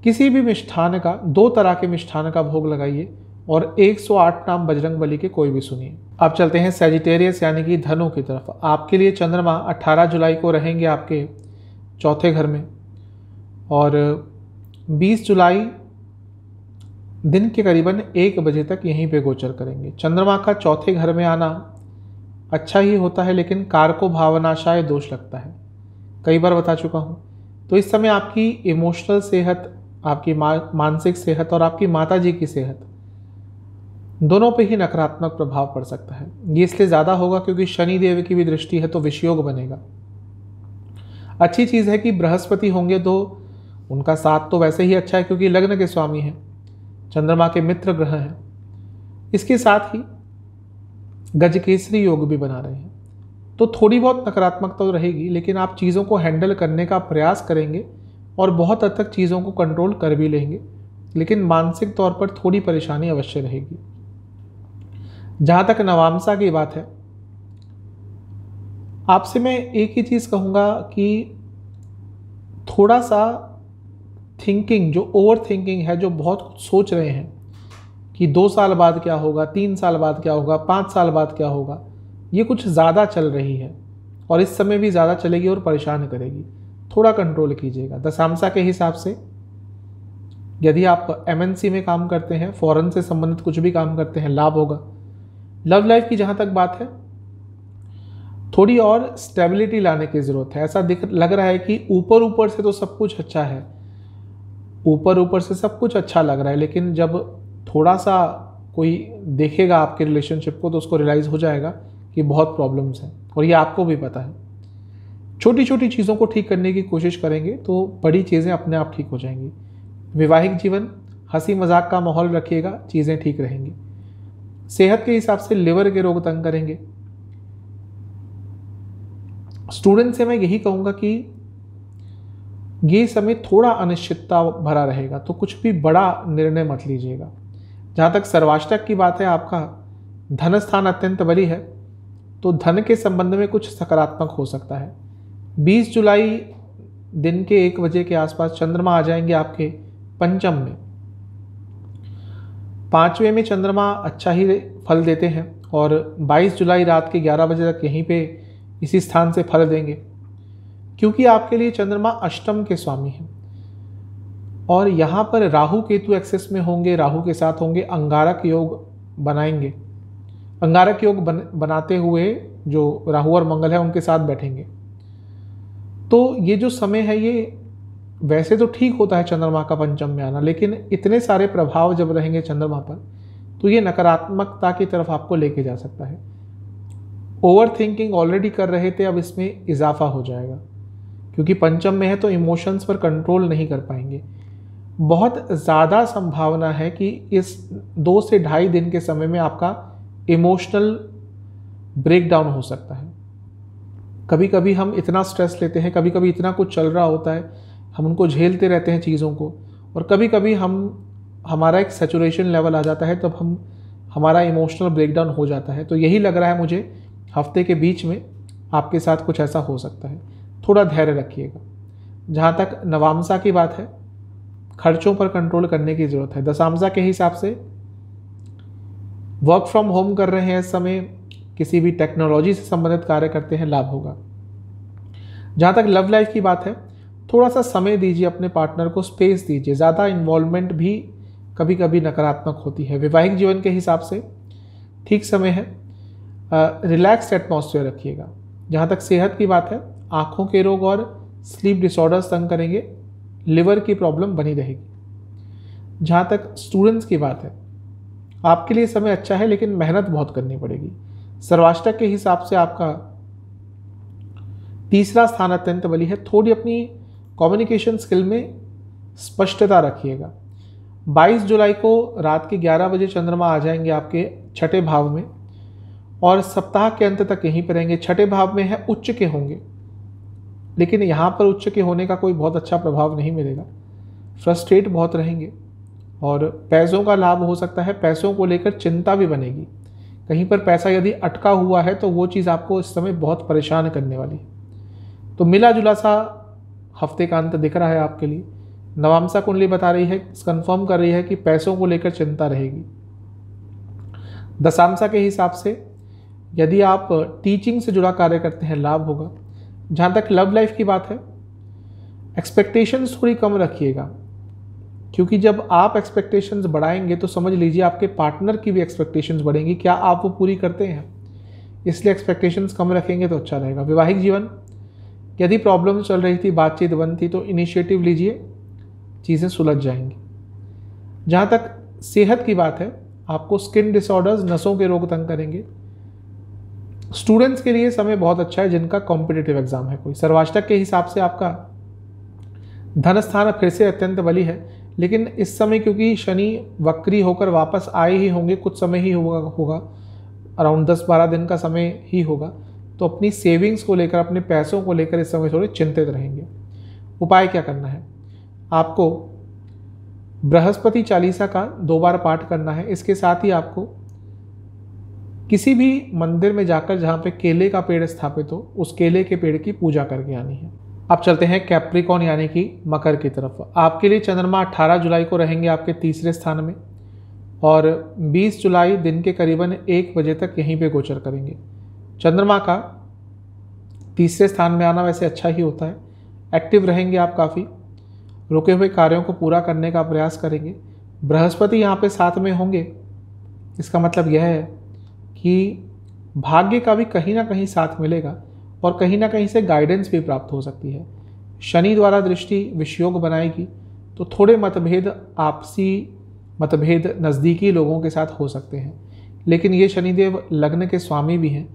किसी भी मिष्ठान का, 2 तरह के मिष्ठान का भोग लगाइए और 108 नाम बजरंग बली के कोई भी सुनिए। अब चलते हैं सैजिटेरियस यानी कि धनु की तरफ। आपके लिए चंद्रमा 18 जुलाई को रहेंगे आपके चौथे घर में, और 20 जुलाई दिन के करीबन 1 बजे तक यहीं पे गोचर करेंगे। चंद्रमा का चौथे घर में आना अच्छा ही होता है, लेकिन कारको भावनाशाय दोष लगता है, कई बार बता चुका हूँ। तो इस समय आपकी इमोशनल सेहत, आपकी मानसिक सेहत और आपकी माता जी की सेहत, दोनों पे ही नकारात्मक प्रभाव पड़ सकता है। ये इसलिए ज़्यादा होगा क्योंकि शनि देव की भी दृष्टि है, तो विषयोग बनेगा। अच्छी चीज़ है कि बृहस्पति होंगे तो उनका साथ तो वैसे ही अच्छा है क्योंकि लग्न के स्वामी हैं, चंद्रमा के मित्र ग्रह हैं। इसके साथ ही गजकेसरी योग भी बना रहे हैं, तो थोड़ी बहुत नकारात्मकता तो रहेगी, लेकिन आप चीज़ों को हैंडल करने का प्रयास करेंगे और बहुत हद तक चीज़ों को कंट्रोल कर भी लेंगे, लेकिन मानसिक तौर पर थोड़ी परेशानी अवश्य रहेगी। जहाँ तक नवांसा की बात है, आपसे मैं एक ही चीज़ कहूँगा कि थोड़ा सा थिंकिंग, जो ओवर थिंकिंग है, जो बहुत कुछ सोच रहे हैं कि 2 साल बाद क्या होगा, 3 साल बाद क्या होगा, 5 साल बाद क्या होगा, ये कुछ ज़्यादा चल रही है और इस समय भी ज़्यादा चलेगी और परेशान करेगी। थोड़ा कंट्रोल कीजिएगा। दशांशा के हिसाब से यदि आप MNC में काम करते हैं, फॉरेन से संबंधित कुछ भी काम करते हैं, लाभ होगा। लव लाइफ की जहाँ तक बात है, थोड़ी और स्टेबिलिटी लाने की ज़रूरत है। ऐसा लग रहा है कि ऊपर ऊपर से तो सब कुछ अच्छा है, ऊपर ऊपर से सब कुछ अच्छा लग रहा है, लेकिन जब थोड़ा सा कोई देखेगा आपके रिलेशनशिप को तो उसको रियलाइज़ हो जाएगा कि बहुत प्रॉब्लम्स हैं, और ये आपको भी पता है। छोटी छोटी चीज़ों को ठीक करने की कोशिश करेंगे तो बड़ी चीज़ें अपने आप ठीक हो जाएंगी। वैवाहिक जीवन, हंसी मजाक का माहौल रखिएगा, चीज़ें ठीक रहेंगी। सेहत के हिसाब से लिवर के रोग तंग करेंगे। स्टूडेंट से मैं यही कहूँगा कि ये समय थोड़ा अनिश्चितता भरा रहेगा, तो कुछ भी बड़ा निर्णय मत लीजिएगा। जहाँ तक सर्वाष्टक की बात है, आपका धन स्थान अत्यंत बली है, तो धन के संबंध में कुछ सकारात्मक हो सकता है। 20 जुलाई दिन के 1 बजे के आसपास चंद्रमा आ जाएंगे आपके पंचम में। 5वें में चंद्रमा अच्छा ही फल देते हैं और 22 जुलाई रात के 11 बजे तक यहीं पे इसी स्थान से फल देंगे, क्योंकि आपके लिए चंद्रमा अष्टम के स्वामी हैं और यहाँ पर राहु केतु एक्सेस में होंगे, राहु के साथ होंगे, अंगारक योग बनाएंगे। अंगारक योग बनाते हुए जो राहु और मंगल है उनके साथ बैठेंगे। तो ये जो समय है ये वैसे तो ठीक होता है चंद्रमा का पंचम में आना, लेकिन इतने सारे प्रभाव जब रहेंगे चंद्रमा पर तो ये नकारात्मकता की तरफ आपको लेके जा सकता है। ओवर थिंकिंग ऑलरेडी कर रहे थे, अब इसमें इजाफा हो जाएगा, क्योंकि पंचम में है तो इमोशंस पर कंट्रोल नहीं कर पाएंगे। बहुत ज़्यादा संभावना है कि इस 2 से ढाई दिन के समय में आपका इमोशनल ब्रेकडाउन हो सकता है। कभी कभी हम इतना स्ट्रेस लेते हैं, कभी कभी इतना कुछ चल रहा होता है, हम उनको झेलते रहते हैं चीज़ों को, और कभी कभी हमारा एक सैचुरेशन लेवल आ जाता है, तब हमारा इमोशनल ब्रेकडाउन हो जाता है। तो यही लग रहा है मुझे, हफ्ते के बीच में आपके साथ कुछ ऐसा हो सकता है। थोड़ा धैर्य रखिएगा। जहाँ तक नवामसा की बात है, खर्चों पर कंट्रोल करने की ज़रूरत है। दशामसा के हिसाब से वर्क फ्रॉम होम कर रहे हैं इस समय, किसी भी टेक्नोलॉजी से संबंधित कार्य करते हैं, लाभ होगा। जहाँ तक लव लाइफ की बात है, थोड़ा सा समय दीजिए अपने पार्टनर को, स्पेस दीजिए। ज़्यादा इन्वॉल्वमेंट भी कभी कभी नकारात्मक होती है। वैवाहिक जीवन के हिसाब से ठीक समय है, रिलैक्स्ड एटमॉस्फेयर रखिएगा। जहाँ तक सेहत की बात है, आँखों के रोग और स्लीप डिसऑर्डर्स तंग करेंगे, लिवर की प्रॉब्लम बनी रहेगी। जहाँ तक स्टूडेंट्स की बात है, आपके लिए समय अच्छा है लेकिन मेहनत बहुत करनी पड़ेगी। सर्वाष्टक के हिसाब से आपका तीसरा स्थान अत्यंत बली है। थोड़ी अपनी कम्युनिकेशन स्किल में स्पष्टता रखिएगा। 22 जुलाई को रात के 11 बजे चंद्रमा आ जाएंगे आपके छठे भाव में और सप्ताह के अंत तक यहीं पर रहेंगे। छठे भाव में है, उच्च के होंगे, लेकिन यहाँ पर उच्च के होने का कोई बहुत अच्छा प्रभाव नहीं मिलेगा। फ्रस्ट्रेट बहुत रहेंगे और पैसों का लाभ हो सकता है। पैसों को लेकर चिंता भी बनेगी। कहीं पर पैसा यदि अटका हुआ है तो वो चीज़ आपको इस समय बहुत परेशान करने वाली है। तो मिला जुला सा हफ्ते का अंत दिख रहा है आपके लिए। नवामसा कुंडली बता रही है, कंफर्म कर रही है कि पैसों को लेकर चिंता रहेगी। दशामसा के हिसाब से यदि आप टीचिंग से जुड़ा कार्य करते हैं, लाभ होगा। जहाँ तक लव लाइफ की बात है, एक्सपेक्टेशंस थोड़ी कम रखिएगा, क्योंकि जब आप एक्सपेक्टेशंस बढ़ाएंगे तो समझ लीजिए आपके पार्टनर की भी एक्सपेक्टेशंस बढ़ेंगी। क्या आप वो पूरी करते हैं? इसलिए एक्सपेक्टेशंस कम रखेंगे तो अच्छा रहेगा। वैवाहिक जीवन, यदि प्रॉब्लम चल रही थी, बातचीत बंद थी, तो इनिशिएटिव लीजिए, चीज़ें सुलझ जाएंगी। जहाँ तक सेहत की बात है, आपको स्किन डिसऑर्डर्स, नसों के रोग तंग करेंगे। स्टूडेंट्स के लिए समय बहुत अच्छा है जिनका कॉम्पिटिटिव एग्जाम है कोई। सर्वाष्टक के हिसाब से आपका धन स्थान फिर से अत्यंत बली है, लेकिन इस समय क्योंकि शनि वक्री होकर वापस आए ही होंगे, कुछ समय ही होगा, अराउंड 10-12 दिन का समय ही होगा, तो अपनी सेविंग्स को लेकर, अपने पैसों को लेकर इस समय थोड़े चिंतित रहेंगे। उपाय क्या करना है? आपको बृहस्पति चालीसा का 2 बार पाठ करना है। इसके साथ ही आपको किसी भी मंदिर में जाकर जहाँ पे केले का पेड़ स्थापित हो, उस केले के पेड़ की पूजा करके आनी है। अब चलते हैं कैप्रिकॉन यानी कि मकर की तरफ। आपके लिए चंद्रमा 18 जुलाई को रहेंगे आपके तीसरे स्थान में और 20 जुलाई दिन के करीबन 1 बजे तक यहीं पे गोचर करेंगे। चंद्रमा का तीसरे स्थान में आना वैसे अच्छा ही होता है। एक्टिव रहेंगे आप, काफ़ी रुके हुए कार्यों को पूरा करने का प्रयास करेंगे। बृहस्पति यहाँ पे साथ में होंगे, इसका मतलब यह है कि भाग्य का भी कहीं ना कहीं साथ मिलेगा और कहीं ना कहीं से गाइडेंस भी प्राप्त हो सकती है। शनि द्वारा दृष्टि विषयोग बनाएगी, तो थोड़े मतभेद, आपसी मतभेद नज़दीकी लोगों के साथ हो सकते हैं, लेकिन ये शनिदेव लग्न के स्वामी भी हैं,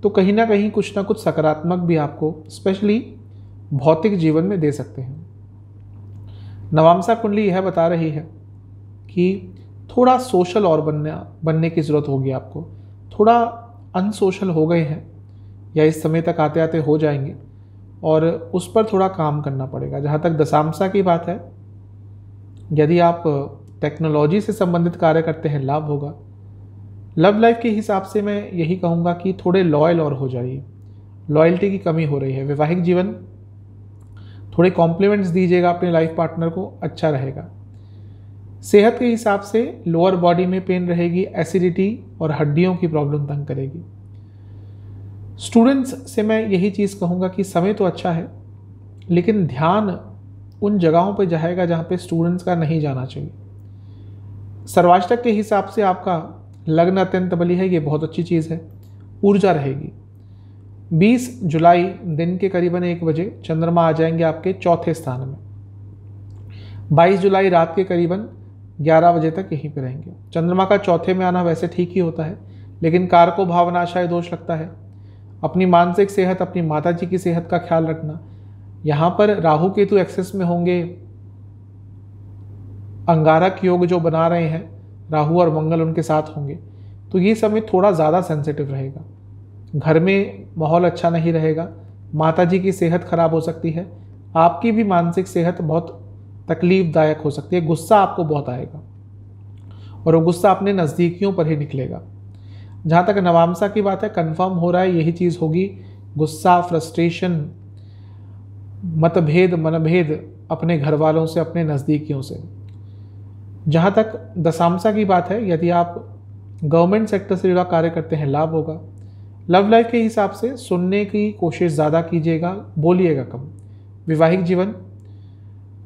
तो कहीं ना कहीं कुछ ना कुछ सकारात्मक भी आपको स्पेशली भौतिक जीवन में दे सकते हैं। नवामसा कुंडली यह बता रही है कि थोड़ा सोशल और बनने की ज़रूरत होगी आपको। थोड़ा अनसोशल हो गए हैं या इस समय तक आते आते हो जाएंगे, और उस पर थोड़ा काम करना पड़ेगा। जहाँ तक दशांशा की बात है, यदि आप टेक्नोलॉजी से संबंधित कार्य करते हैं लाभ होगा। लव लाइफ के हिसाब से मैं यही कहूँगा कि थोड़े लॉयल और हो जाइए, लॉयल्टी की कमी हो रही है। वैवाहिक जीवन, थोड़े कॉम्प्लीमेंट्स दीजिएगा अपने लाइफ पार्टनर को, अच्छा रहेगा। सेहत के हिसाब से लोअर बॉडी में पेन रहेगी, एसिडिटी और हड्डियों की प्रॉब्लम तंग करेगी। स्टूडेंट्स से मैं यही चीज़ कहूँगा कि समय तो अच्छा है, लेकिन ध्यान उन जगहों पर जाएगा जहाँ पे स्टूडेंट्स का नहीं जाना चाहिए। सर्वाष्टक के हिसाब से आपका लग्न अत्यंत बली है, ये बहुत अच्छी चीज़ है, ऊर्जा रहेगी। 20 जुलाई दिन के करीबन 1 बजे चंद्रमा आ जाएंगे आपके चौथे स्थान में। 22 जुलाई रात के करीबन 11 बजे तक यहीं पे रहेंगे। चंद्रमा का चौथे में आना वैसे ठीक ही होता है, लेकिन कारको भावनाशय दोष लगता है। अपनी मानसिक सेहत, अपनी माता जी की सेहत का ख्याल रखना। यहाँ पर राहु केतु एक्सेस में होंगे, अंगारक योग जो बना रहे हैं, राहु और मंगल उनके साथ होंगे, तो ये समय थोड़ा ज़्यादा सेंसिटिव रहेगा। घर में माहौल अच्छा नहीं रहेगा, माता जी की सेहत खराब हो सकती है, आपकी भी मानसिक सेहत बहुत तकलीफदायक हो सकती है। गुस्सा आपको बहुत आएगा और वो गुस्सा अपने नज़दीकियों पर ही निकलेगा। जहाँ तक नवामसा की बात है, कंफर्म हो रहा है यही चीज़ होगी। गुस्सा, फ्रस्ट्रेशन, मतभेद, मनभेद अपने घर वालों से, अपने नज़दीकियों से। जहाँ तक दशांशा की बात है, यदि आप गवर्नमेंट सेक्टर से जुड़ा कार्य करते हैं लाभ होगा। लव लाइफ के हिसाब से सुनने की कोशिश ज़्यादा कीजिएगा, बोलिएगा कम। वैवाहिक जीवन,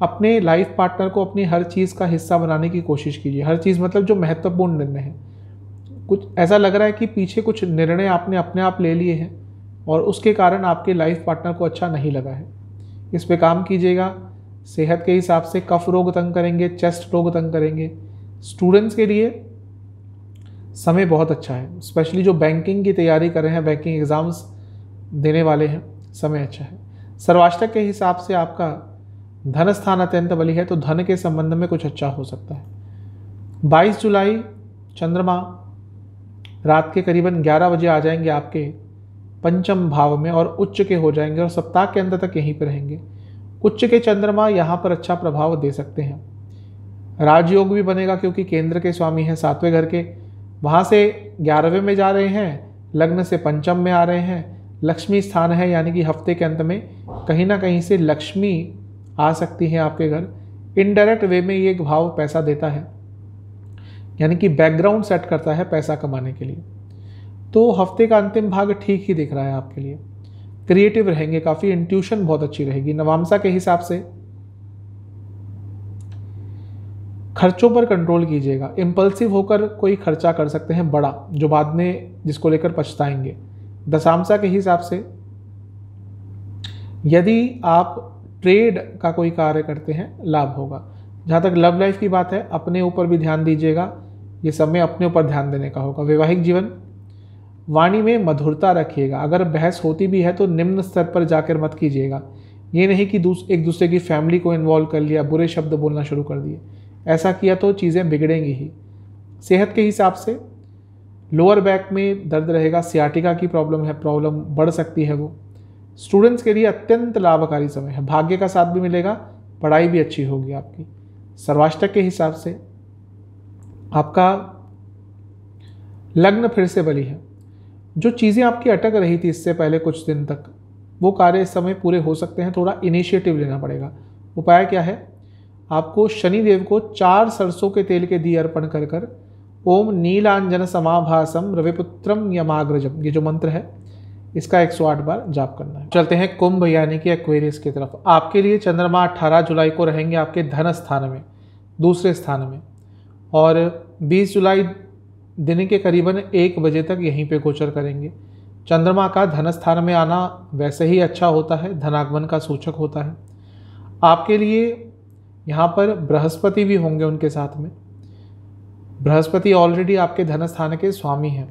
अपने लाइफ पार्टनर को अपनी हर चीज़ का हिस्सा बनाने की कोशिश कीजिए। हर चीज़ मतलब जो महत्वपूर्ण निर्णय है, कुछ ऐसा लग रहा है कि पीछे कुछ निर्णय आपने अपने आप ले लिए हैं और उसके कारण आपके लाइफ पार्टनर को अच्छा नहीं लगा है, इस पे काम कीजिएगा। सेहत के हिसाब से कफ रोग तंग करेंगे, चेस्ट रोग तंग करेंगे। स्टूडेंट्स के लिए समय बहुत अच्छा है, स्पेशली जो बैंकिंग की तैयारी कर रहे हैं, बैंकिंग एग्ज़ाम्स देने वाले हैं, समय अच्छा है। सर्वाष्टक के हिसाब से आपका धन स्थान अत्यंत बली है, तो धन के संबंध में कुछ अच्छा हो सकता है। 22 जुलाई चंद्रमा रात के करीबन 11 बजे आ जाएंगे आपके पंचम भाव में और उच्च के हो जाएंगे और सप्ताह के अंत तक यहीं पर रहेंगे। उच्च के चंद्रमा यहाँ पर अच्छा प्रभाव दे सकते हैं। राजयोग भी बनेगा क्योंकि केंद्र के स्वामी हैं, 7वें घर के, वहाँ से 11वें में जा रहे हैं, लग्न से पंचम में आ रहे हैं। लक्ष्मी स्थान है, यानी कि हफ्ते के अंत में कहीं ना कहीं से लक्ष्मी आ सकती है आपके घर। इनडायरेक्ट वे में ये एक भाव पैसा देता है, यानी कि बैकग्राउंड सेट करता है पैसा कमाने के लिए। तो हफ्ते का अंतिम भाग ठीक ही दिख रहा है आपके लिए। क्रिएटिव रहेंगे काफ़ी, इंट्यूशन बहुत अच्छी रहेगी। नवामसा के हिसाब से खर्चों पर कंट्रोल कीजिएगा। इम्पल्सिव होकर कोई खर्चा कर सकते हैं बड़ा, जो बाद में जिसको लेकर पछताएंगे। दशांशा के हिसाब से यदि आप ट्रेड का कोई कार्य करते हैं लाभ होगा। जहाँ तक लव लाइफ की बात है, अपने ऊपर भी ध्यान दीजिएगा, ये समय अपने ऊपर ध्यान देने का होगा। वैवाहिक जीवन, वाणी में मधुरता रखिएगा। अगर बहस होती भी है तो निम्न स्तर पर जाकर मत कीजिएगा। ये नहीं कि एक दूसरे की फैमिली को इन्वॉल्व कर लिया, बुरे शब्द बोलना शुरू कर दिए, ऐसा किया तो चीज़ें बिगड़ेंगी ही। सेहत के हिसाब से लोअर बैक में दर्द रहेगा, सियाटिका की प्रॉब्लम है, प्रॉब्लम बढ़ सकती है वो। स्टूडेंट्स के लिए अत्यंत लाभकारी समय है, भाग्य का साथ भी मिलेगा, पढ़ाई भी अच्छी होगी आपकी। सर्वाष्टक के हिसाब से आपका लग्न फिर से बली है। जो चीज़ें आपकी अटक रही थी इससे पहले कुछ दिन तक, वो कार्य इस समय पूरे हो सकते हैं। थोड़ा इनिशिएटिव लेना पड़ेगा। उपाय क्या है? आपको शनिदेव को 4 सरसों के तेल के दिए अर्पण कर कर ओम नीलांजन समाभासम रविपुत्रम यमाग्रजम, ये जो मंत्र है इसका 108 बार जाप करना है। चलते हैं कुंभ यानी कि एक्वेरियस की तरफ। आपके लिए चंद्रमा 18 जुलाई को रहेंगे आपके धन स्थान में, दूसरे स्थान में, और 20 जुलाई दिन के करीबन 1 बजे तक यहीं पे गोचर करेंगे। चंद्रमा का धन स्थान में आना वैसे ही अच्छा होता है, धनागमन का सूचक होता है। आपके लिए यहाँ पर बृहस्पति भी होंगे उनके साथ में। बृहस्पति ऑलरेडी आपके धन स्थान के स्वामी हैं,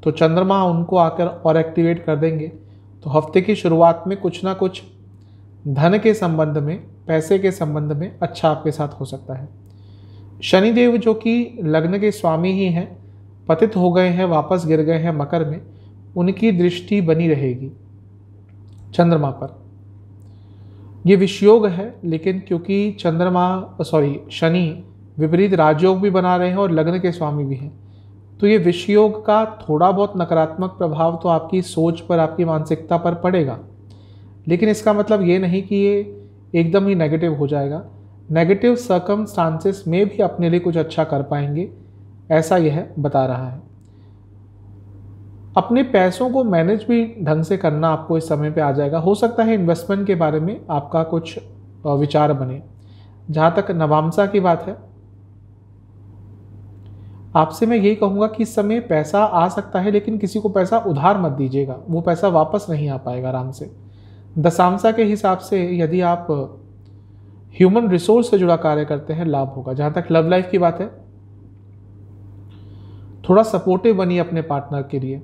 तो चंद्रमा उनको आकर और एक्टिवेट कर देंगे। तो हफ्ते की शुरुआत में कुछ ना कुछ धन के संबंध में, पैसे के संबंध में अच्छा आपके साथ हो सकता है। शनिदेव जो कि लग्न के स्वामी ही हैं, पतित हो गए हैं, वापस गिर गए हैं मकर में, उनकी दृष्टि बनी रहेगी चंद्रमा पर। ये विषयोग है, लेकिन क्योंकि शनि विपरीत राजयोग भी बना रहे हैं और लग्न के स्वामी भी हैं, तो ये विषयोग का थोड़ा बहुत नकारात्मक प्रभाव तो आपकी सोच पर, आपकी मानसिकता पर पड़ेगा, लेकिन इसका मतलब ये नहीं कि ये एकदम ही नेगेटिव हो जाएगा। नेगेटिव सर्कमस्टांसेस में भी अपने लिए कुछ अच्छा कर पाएंगे, ऐसा यह बता रहा है। अपने पैसों को मैनेज भी ढंग से करना आपको इस समय पे आ जाएगा। हो सकता है इन्वेस्टमेंट के बारे में आपका कुछ विचार बने। जहाँ तक नवामसा की बात है, आपसे मैं यही कहूँगा कि इस समय पैसा आ सकता है, लेकिन किसी को पैसा उधार मत दीजिएगा, वो पैसा वापस नहीं आ पाएगा आराम से। दशांशा के हिसाब से यदि आप ह्यूमन रिसोर्स से जुड़ा कार्य करते हैं, लाभ होगा। जहाँ तक लव लाइफ की बात है, थोड़ा सपोर्टिव बनिए अपने पार्टनर के लिए।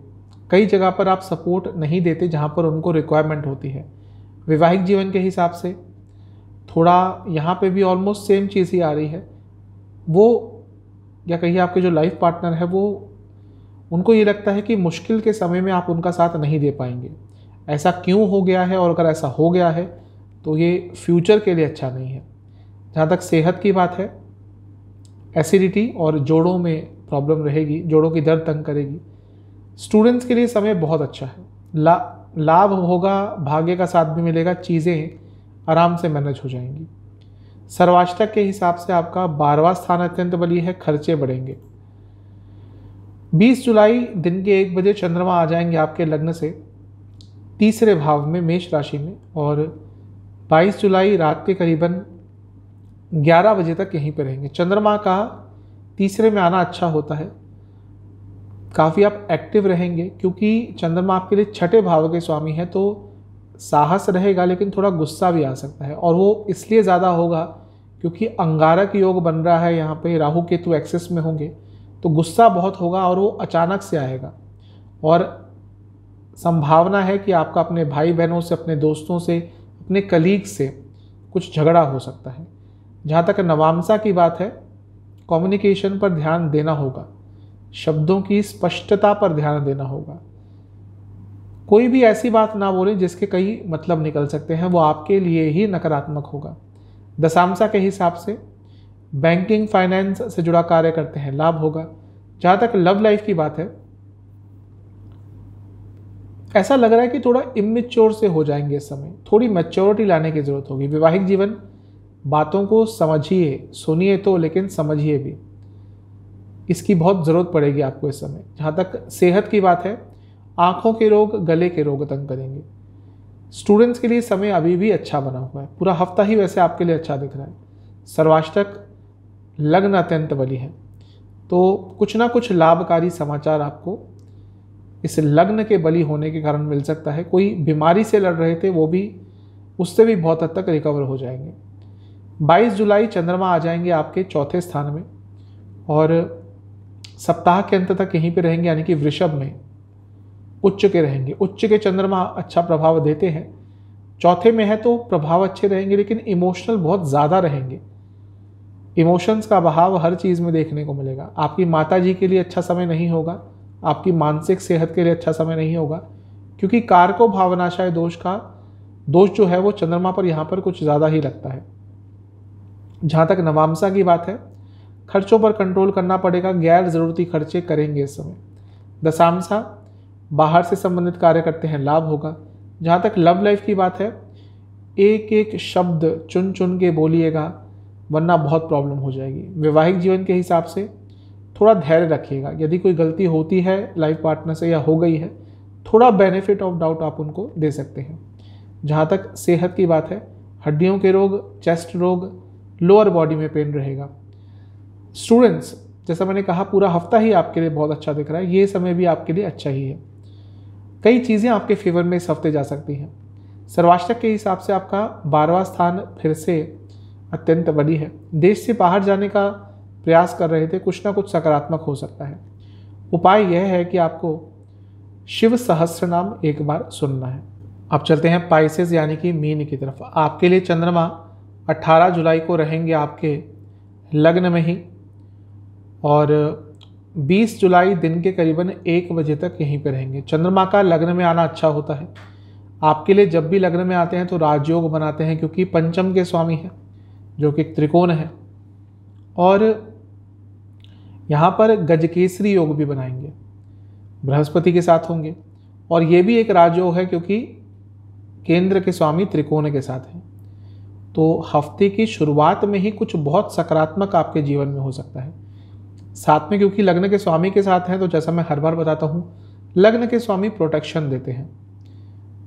कई जगह पर आप सपोर्ट नहीं देते जहाँ पर उनको रिक्वायरमेंट होती है। वैवाहिक जीवन के हिसाब से थोड़ा यहाँ पे भी ऑलमोस्ट सेम चीज़ ही आ रही है। वो या कहिए आपके जो लाइफ पार्टनर है, वो उनको ये लगता है कि मुश्किल के समय में आप उनका साथ नहीं दे पाएंगे। ऐसा क्यों हो गया है, और अगर ऐसा हो गया है तो ये फ्यूचर के लिए अच्छा नहीं है। जहाँ तक सेहत की बात है, एसिडिटी और जोड़ों में प्रॉब्लम रहेगी, जोड़ों की दर्द तंग करेगी। स्टूडेंट्स के लिए समय बहुत अच्छा है, लाभ होगा, भाग्य का साथ भी मिलेगा, चीज़ें आराम से मैनेज हो जाएंगी। सर्वाष्टक के हिसाब से आपका 12वां स्थान अत्यंत बली है, खर्चे बढ़ेंगे। 20 जुलाई दिन के 1 बजे चंद्रमा आ जाएंगे आपके लग्न से 3रे भाव में, मेष राशि में, और 22 जुलाई रात के करीबन 11 बजे तक यहीं पर रहेंगे। चंद्रमा का 3रे में आना अच्छा होता है, काफ़ी आप एक्टिव रहेंगे, क्योंकि चंद्रमा आपके लिए 6ठे भाव के स्वामी है, तो साहस रहेगा, लेकिन थोड़ा गुस्सा भी आ सकता है। और वो इसलिए ज़्यादा होगा क्योंकि अंगारक योग बन रहा है यहाँ पे, राहु केतु एक्सेस में होंगे, तो गुस्सा बहुत होगा और वो अचानक से आएगा। और संभावना है कि आपका अपने भाई बहनों से, अपने दोस्तों से, अपने कलीग से कुछ झगड़ा हो सकता है। जहाँ तक नवामसा की बात है, कम्युनिकेशन पर ध्यान देना होगा, शब्दों की स्पष्टता पर ध्यान देना होगा। कोई भी ऐसी बात ना बोलें जिसके कई मतलब निकल सकते हैं, वो आपके लिए ही नकारात्मक होगा। दशांशा के हिसाब से बैंकिंग फाइनेंस से जुड़ा कार्य करते हैं, लाभ होगा। जहाँ तक लव लाइफ की बात है, ऐसा लग रहा है कि थोड़ा इमेच्योर से हो जाएंगे इस समय, थोड़ी मैच्योरिटी लाने की जरूरत होगी। वैवाहिक जीवन, बातों को समझिए, सुनिए तो, लेकिन समझिए भी, इसकी बहुत ज़रूरत पड़ेगी आपको इस समय। जहाँ तक सेहत की बात है, आँखों के रोग, गले के रोग तंग करेंगे। स्टूडेंट्स के लिए समय अभी भी अच्छा बना हुआ है, पूरा हफ्ता ही वैसे आपके लिए अच्छा दिख रहा है। सर्वाष्टक लग्न अत्यंत बली है, तो कुछ ना कुछ लाभकारी समाचार आपको इस लग्न के बली होने के कारण मिल सकता है। कोई बीमारी से लड़ रहे थे, वो भी, उससे भी बहुत हद तक रिकवर हो जाएंगे। 22 जुलाई चंद्रमा आ जाएंगे आपके 4थे स्थान में, और सप्ताह के अंत तक यहीं पे रहेंगे, यानी कि वृषभ में उच्च के रहेंगे। उच्च के चंद्रमा अच्छा प्रभाव देते हैं, 4थे में है तो प्रभाव अच्छे रहेंगे, लेकिन इमोशनल बहुत ज़्यादा रहेंगे। इमोशंस का बहाव हर चीज़ में देखने को मिलेगा। आपकी माता जी के लिए अच्छा समय नहीं होगा, आपकी मानसिक सेहत के लिए अच्छा समय नहीं होगा, क्योंकि कारको भावनाशय दोष का दोष जो है वो चंद्रमा पर यहाँ पर कुछ ज़्यादा ही लगता है। जहाँ तक नवामसा की बात है, खर्चों पर कंट्रोल करना पड़ेगा, गैर ज़रूरती खर्चे करेंगे इस समय। दशांशा बाहर से संबंधित कार्य करते हैं, लाभ होगा। जहाँ तक लव लाइफ की बात है, एक एक शब्द चुन चुन के बोलिएगा, वरना बहुत प्रॉब्लम हो जाएगी। वैवाहिक जीवन के हिसाब से थोड़ा धैर्य रखिएगा, यदि कोई गलती होती है लाइफ पार्टनर से या हो गई है, थोड़ा बेनिफिट ऑफ डाउट आप उनको दे सकते हैं। जहाँ तक सेहत की बात है, हड्डियों के रोग, चेस्ट रोग, लोअर बॉडी में पेन रहेगा। स्टूडेंट्स, जैसा मैंने कहा, पूरा हफ्ता ही आपके लिए बहुत अच्छा दिख रहा है, ये समय भी आपके लिए अच्छा ही है। कई चीज़ें आपके फेवर में इस हफ्ते जा सकती हैं। सर्वाष्टक के हिसाब से आपका 12वां स्थान फिर से अत्यंत बली है। देश से बाहर जाने का प्रयास कर रहे थे, कुछ ना कुछ सकारात्मक हो सकता है। उपाय यह है कि आपको शिव सहस्त्र नाम एक बार सुनना है। अब चलते हैं पाइसेस यानी कि मीन की तरफ। आपके लिए चंद्रमा 18 जुलाई को रहेंगे आपके लग्न में ही, और 20 जुलाई दिन के करीबन 1 बजे तक यहीं पे रहेंगे। चंद्रमा का लग्न में आना अच्छा होता है आपके लिए। जब भी लग्न में आते हैं तो राजयोग बनाते हैं, क्योंकि पंचम के स्वामी हैं जो कि एक त्रिकोण है। और यहाँ पर गजकेसरी योग भी बनाएंगे, बृहस्पति के साथ होंगे। और ये भी एक राजयोग है क्योंकि केंद्र के स्वामी त्रिकोण के साथ हैं। तो हफ्ते की शुरुआत में ही कुछ बहुत सकारात्मक आपके जीवन में हो सकता है। साथ में क्योंकि लग्न के स्वामी के साथ हैं, तो जैसा मैं हर बार बताता हूँ, लग्न के स्वामी प्रोटेक्शन देते हैं।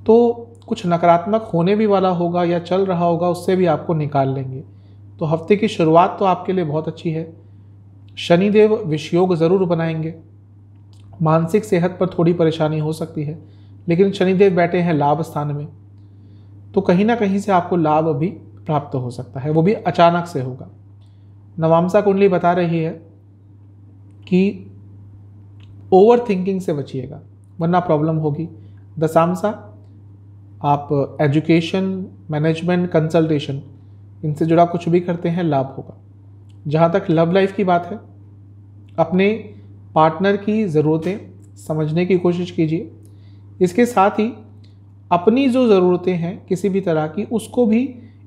तो कुछ नकारात्मक होने भी वाला होगा या चल रहा होगा, उससे भी आपको निकाल लेंगे। तो हफ्ते की शुरुआत तो आपके लिए बहुत अच्छी है। शनिदेव विषयोग ज़रूर बनाएंगे। मानसिक सेहत पर थोड़ी परेशानी हो सकती है, लेकिन शनिदेव बैठे हैं लाभ स्थान में, तो कहीं ना कहीं से आपको लाभ भी प्राप्त हो सकता है, वो भी अचानक से होगा। नवामसा कुंडली बता रही है कि ओवर थिंकिंग से बचिएगा वरना प्रॉब्लम होगी। दशामसा आप एजुकेशन, मैनेजमेंट, कंसल्टेशन, इनसे जुड़ा कुछ भी करते हैं लाभ होगा। जहाँ तक लव लाइफ की बात है, अपने पार्टनर की ज़रूरतें समझने की कोशिश कीजिए। इसके साथ ही अपनी जो ज़रूरतें हैं किसी भी तरह की, उसको भी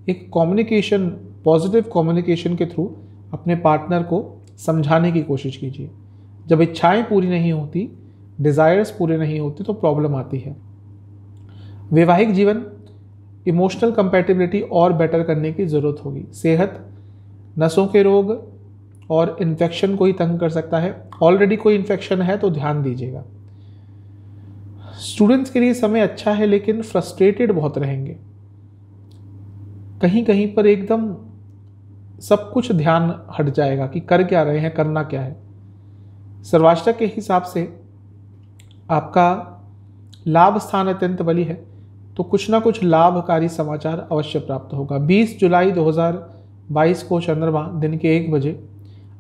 एक कम्युनिकेशन, पॉजिटिव कम्युनिकेशन के थ्रू अपने पार्टनर को समझाने की कोशिश कीजिए। जब इच्छाएं पूरी नहीं होती, डिज़ायर्स पूरे नहीं होते, तो प्रॉब्लम आती है। वैवाहिक जीवन, इमोशनल कंपैटिबिलिटी और बेटर करने की ज़रूरत होगी। सेहत, नसों के रोग और इन्फेक्शन को ही तंग कर सकता है। ऑलरेडी कोई इन्फेक्शन है तो ध्यान दीजिएगा। स्टूडेंट्स के लिए समय अच्छा है, लेकिन फ्रस्ट्रेटेड बहुत रहेंगे। कहीं कहीं पर एकदम सब कुछ ध्यान हट जाएगा कि कर क्या रहे हैं, करना क्या है। सर्वाष्टक के हिसाब से आपका लाभ स्थान अत्यंत बली है, तो कुछ ना कुछ लाभकारी समाचार अवश्य प्राप्त होगा। 20 जुलाई 2022 को चंद्रमा दिन के 1 बजे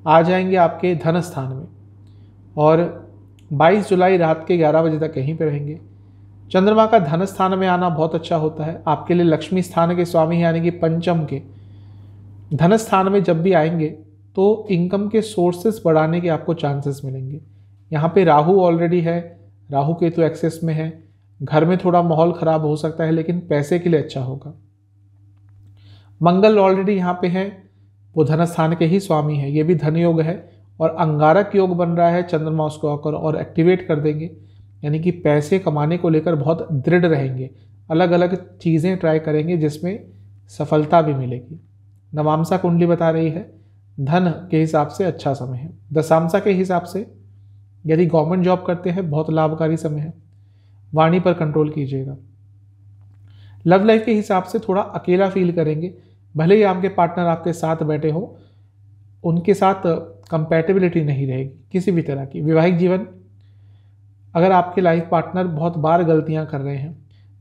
आ जाएंगे आपके धन स्थान में, और 22 जुलाई रात के 11 बजे तक यहीं पे रहेंगे। चंद्रमा का धन स्थान में आना बहुत अच्छा होता है आपके लिए। लक्ष्मी स्थान के स्वामी हैं, यानी कि पंचम के धन स्थान में जब भी आएंगे तो इनकम के सोर्सेस बढ़ाने के आपको चांसेस मिलेंगे। यहाँ पे राहु ऑलरेडी है, राहु केतु एक्सेस में है। घर में थोड़ा माहौल खराब हो सकता है, लेकिन पैसे के लिए अच्छा होगा। मंगल ऑलरेडी यहाँ पे है, वो धन स्थान के ही स्वामी है, ये भी धन योग है। और अंगारक योग बन रहा है, चंद्रमा उसको आकर और एक्टिवेट कर देंगे, यानी कि पैसे कमाने को लेकर बहुत दृढ़ रहेंगे। अलग अलग चीज़ें ट्राई करेंगे जिसमें सफलता भी मिलेगी। नवामसा कुंडली बता रही है धन के हिसाब से अच्छा समय है। दशामसा के हिसाब से यदि गवर्नमेंट जॉब करते हैं बहुत लाभकारी समय है। वाणी पर कंट्रोल कीजिएगा। लव लाइफ के हिसाब से थोड़ा अकेला फील करेंगे, भले ही आपके पार्टनर आपके साथ बैठे हो, उनके साथ कंपैटिबिलिटी नहीं रहेगी किसी भी तरह की। वैवाहिक जीवन, अगर आपके लाइफ पार्टनर बहुत बार गलतियां कर रहे हैं,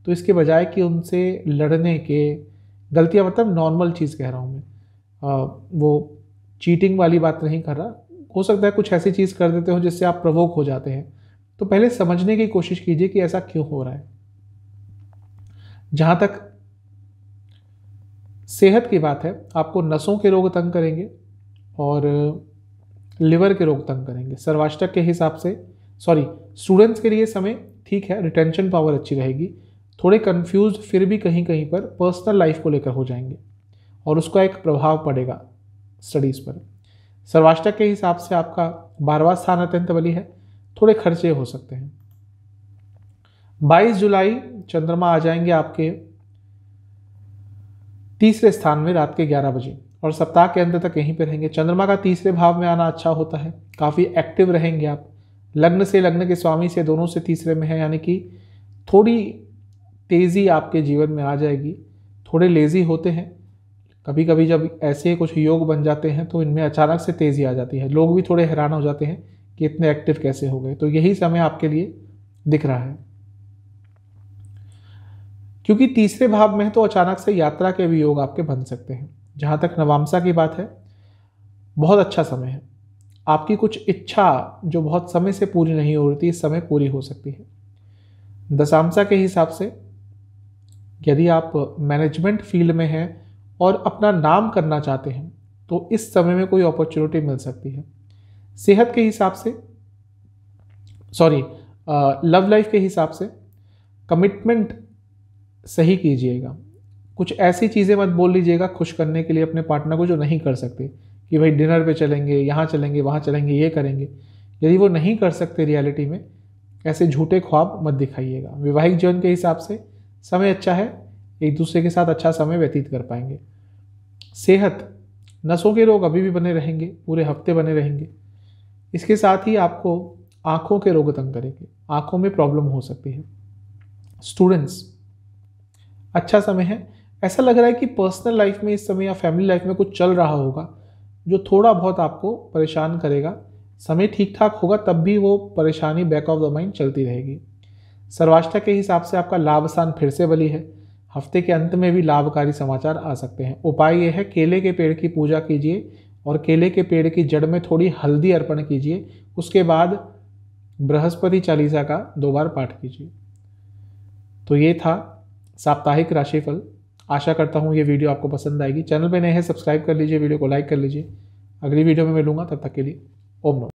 तो इसके बजाय कि उनसे लड़ने के, गलतियां मतलब नॉर्मल चीज़ कह रहा हूँ मैं, वो चीटिंग वाली बात नहीं कर रहा, हो सकता है कुछ ऐसी चीज़ कर देते हो जिससे आप प्रवोक हो जाते हैं, तो पहले समझने की कोशिश कीजिए कि ऐसा क्यों हो रहा है। जहाँ तक सेहत की बात है, आपको नसों के रोग तंग करेंगे और लिवर के रोग तंग करेंगे। सर्वाष्टक के हिसाब से, स्टूडेंट्स के लिए समय ठीक है, रिटेंशन पावर अच्छी रहेगी। थोड़े कंफ्यूज फिर भी कहीं कहीं पर पर्सनल लाइफ को लेकर हो जाएंगे और उसका एक प्रभाव पड़ेगा स्टडीज़ पर। सर्वाष्टक के हिसाब से आपका 12वां स्थान अत्यंत बली है, थोड़े खर्चे हो सकते हैं। 22 जुलाई चंद्रमा आ जाएंगे आपके तीसरे स्थान में रात के 11 बजे, और सप्ताह के अंत तक यहीं पे रहेंगे। चंद्रमा का तीसरे भाव में आना अच्छा होता है, काफ़ी एक्टिव रहेंगे आप। लग्न से, लग्न के स्वामी से, दोनों से तीसरे में है, यानी कि थोड़ी तेज़ी आपके जीवन में आ जाएगी। थोड़े लेज़ी होते हैं कभी कभी, जब ऐसे कुछ योग बन जाते हैं तो इनमें अचानक से तेज़ी आ जाती है। लोग भी थोड़े हैरान हो जाते हैं कि इतने एक्टिव कैसे हो गए। तो यही समय आपके लिए दिख रहा है, क्योंकि तीसरे भाव में है तो अचानक से यात्रा के भी योग आपके बन सकते हैं। जहाँ तक नवामसा की बात है, बहुत अच्छा समय है। आपकी कुछ इच्छा जो बहुत समय से पूरी नहीं हो रही थी, इस समय पूरी हो सकती है। दशामसा के हिसाब से यदि आप मैनेजमेंट फील्ड में हैं और अपना नाम करना चाहते हैं, तो इस समय में कोई अपॉर्चुनिटी मिल सकती है। सेहत के हिसाब से, लव लाइफ के हिसाब से कमिटमेंट सही कीजिएगा। कुछ ऐसी चीज़ें मत बोल लीजिएगा खुश करने के लिए अपने पार्टनर को जो नहीं कर सकते, कि भाई डिनर पे चलेंगे, यहाँ चलेंगे, वहाँ चलेंगे, ये करेंगे। यदि वो नहीं कर सकते रियलिटी में, ऐसे झूठे ख्वाब मत दिखाइएगा। वैवाहिक जीवन के हिसाब से समय अच्छा है, एक दूसरे के साथ अच्छा समय व्यतीत कर पाएंगे। सेहत, नसों के रोग अभी भी बने रहेंगे, पूरे हफ्ते बने रहेंगे। इसके साथ ही आपको आँखों के रोग तंग करेंगे, आँखों में प्रॉब्लम हो सकती है। स्टूडेंट्स, अच्छा समय है। ऐसा लग रहा है कि पर्सनल लाइफ में इस समय या फैमिली लाइफ में कुछ चल रहा होगा जो थोड़ा बहुत आपको परेशान करेगा। समय ठीक ठाक होगा तब भी वो परेशानी बैक ऑफ द माइंड चलती रहेगी। सर्वाष्टक के हिसाब से आपका लाभ स्थान फिर से बली है। हफ्ते के अंत में भी लाभकारी समाचार आ सकते हैं। उपाय यह है, केले के पेड़ की पूजा कीजिए और केले के पेड़ की जड़ में थोड़ी हल्दी अर्पण कीजिए। उसके बाद बृहस्पति चालीसा का 2 बार पाठ कीजिए। तो ये था साप्ताहिक राशिफल। आशा करता हूँ ये वीडियो आपको पसंद आएगी। चैनल पे नए हैं, सब्सक्राइब कर लीजिए, वीडियो को लाइक कर लीजिए। अगली वीडियो में मिलूंगा, तब तक के लिए ओम नमः।